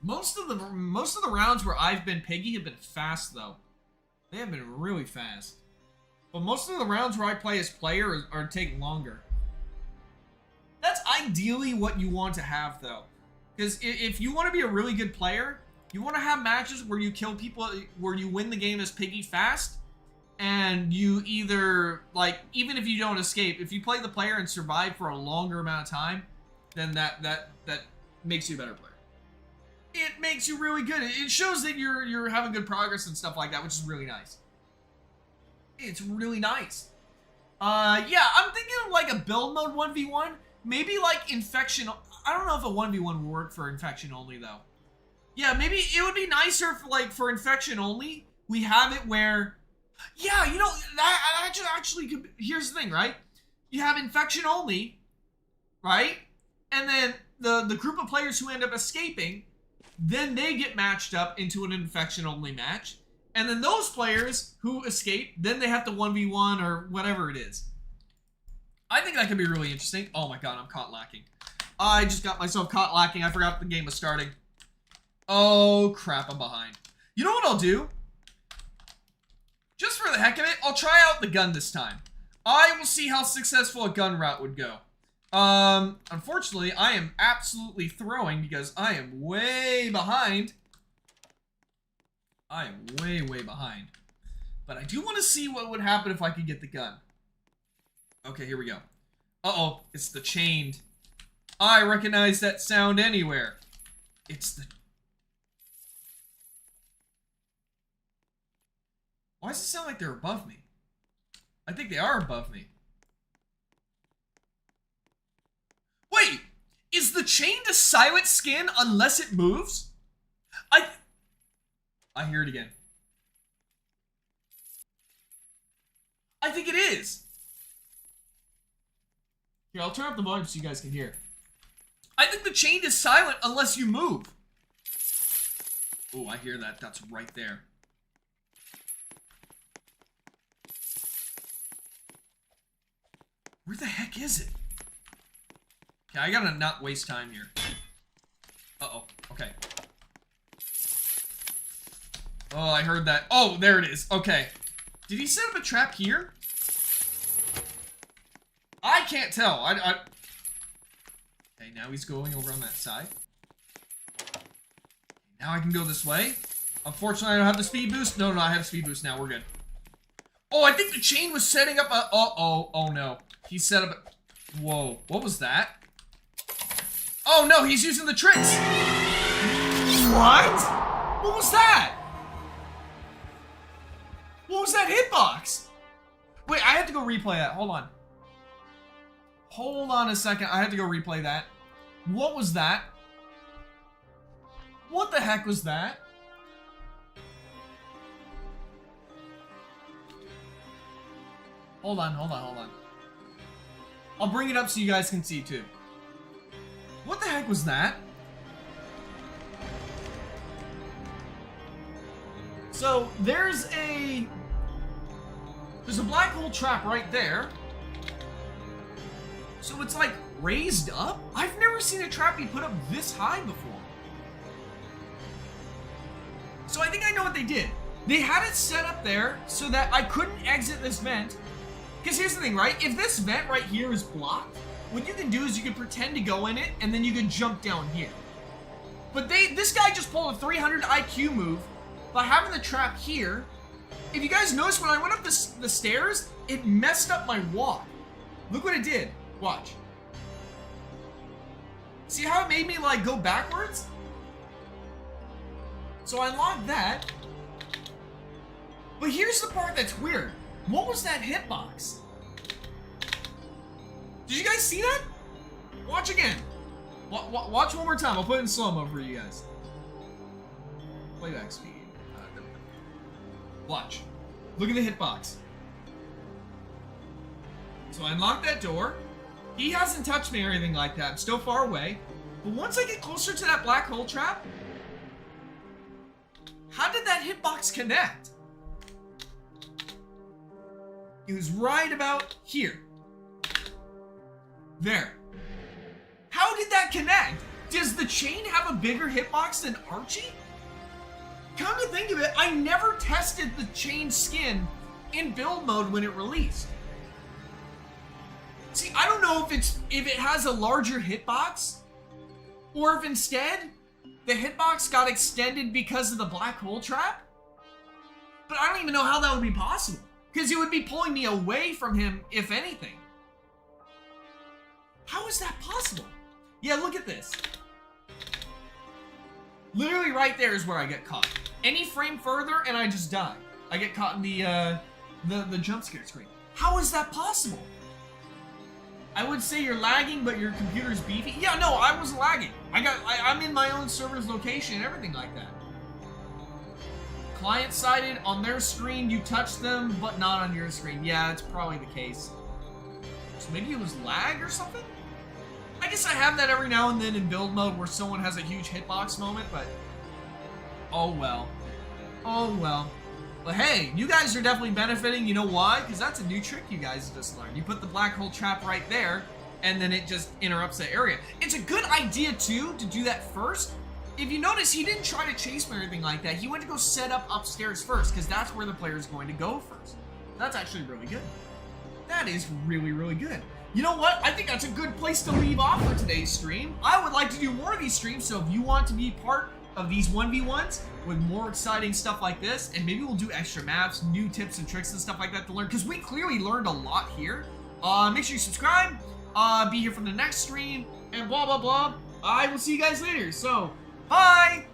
Most of the rounds where I've been Piggy have been fast, though. They have been really fast. But most of the rounds where I play as player are take longer. That's ideally what you want to have, though. Because if you want to be a really good player, you want to have matches where you kill people, where you win the game as Piggy fast, and you either, like, even if you don't escape, if you play the player and survive for a longer amount of time, then that makes you a better player. It makes you really good. It shows that you're having good progress and stuff like that, which is really nice. It's really nice. Yeah, I'm thinking of like a build mode 1v1. Maybe like infection. I don't know if a 1v1 would work for infection only though. Yeah, maybe it would be nicer if, like, for infection only, we have it where, yeah, you know, that actually could. Here's the thing, right? You have infection only, right? And then the group of players who end up escaping, then they get matched up into an infection only match. And then those players who escape, then they have to 1v1 or whatever it is. I think that could be really interesting. Oh my god, I'm caught lacking. I just got myself caught lacking. I forgot the game was starting. Oh crap, I'm behind. You know what I'll do? Just for the heck of it, I'll try out the gun this time. I will see how successful a gun route would go. Unfortunately, I am absolutely throwing because I am way behind. I am way behind. But I do want to see what would happen if I could get the gun. Okay, here we go. Uh-oh, it's the chained. I recognize that sound anywhere. It's the... Why does it sound like they're above me? I think they are above me. Wait! Is the chained a silent skin unless it moves? I hear it again. I think it is. Here, I'll turn up the volume so you guys can hear. I think the chained is silent unless you move. Oh, I hear that. That's right there. Where the heck is it? Okay, I gotta not waste time here. Uh-oh. Okay. Oh, I heard that. Oh, there it is. Okay. Did he set up a trap here? I can't tell. Okay, now he's going over on that side. Now I can go this way. Unfortunately, I don't have the speed boost. No, I have a speed boost now. We're good. Oh, I think the chain was setting up a... Oh no. He set up a... Whoa. What was that? Oh, no. He's using the tricks. What? What was that? What was that hitbox? Wait, I have to go replay that. Hold on. Hold on a second. I have to go replay that. What was that? What the heck was that? Hold on. I'll bring it up so you guys can see too. What the heck was that? So there's a black hole trap right there. So it's like raised up? I've never seen a trap be put up this high before. So I think I know what they did. They had it set up there so that I couldn't exit this vent. Because here's the thing, right? If this vent right here is blocked, what you can do is you can pretend to go in it and then you can jump down here. But this guy just pulled a 300 IQ move by having the trap here. If you guys notice, when I went up the stairs, it messed up my walk. Look what it did. Watch. See how it made me like go backwards? So I unlocked that. But here's the part that's weird. What was that hitbox? Did you guys see that? Watch again. Watch one more time. I'll put it in slow-mo for you guys. Playback speed. Watch. Look at the hitbox. So I unlocked that door. He hasn't touched me or anything like that. I'm still far away. But once I get closer to that black hole trap, how did that hitbox connect? It was right about here. There. How did that connect? Does the chain have a bigger hitbox than Archie? Come to think of it, I never tested the chain skin in build mode when it released. See, I don't know if it has a larger hitbox, or if instead the hitbox got extended because of the black hole trap. But I don't even know how that would be possible, because it would be pulling me away from him, if anything. How is that possible? Yeah, look at this. Literally right there is where I get caught. Any frame further and I just die. I get caught in the jump scare screen. How is that possible? I would say you're lagging, but your computer's beefy. Yeah, no, I was lagging. I'm in my own server's location and everything like that. Client-sided, on their screen, you touch them, but not on your screen. Yeah, it's probably the case. So maybe it was lag or something? I guess I have that every now and then in build mode where someone has a huge hitbox moment, but oh well. Oh well. But hey, you guys are definitely benefiting. You know why? Because that's a new trick you guys just learned. You put the black hole trap right there, and then it just interrupts that area. It's a good idea, too, to do that first. If you notice, he didn't try to chase me or anything like that. He went to go set up upstairs first, because that's where the player is going to go first. That's actually really good. That is really, really good. You know what? I think that's a good place to leave off for today's stream. I would like to do more of these streams, so if you want to be part of these 1v1s with more exciting stuff like this, and maybe we'll do extra maps, new tips and tricks and stuff like that to learn, because we clearly learned a lot here. Make sure you subscribe, be here for the next stream, and blah, blah, blah. I will see you guys later. So, bye!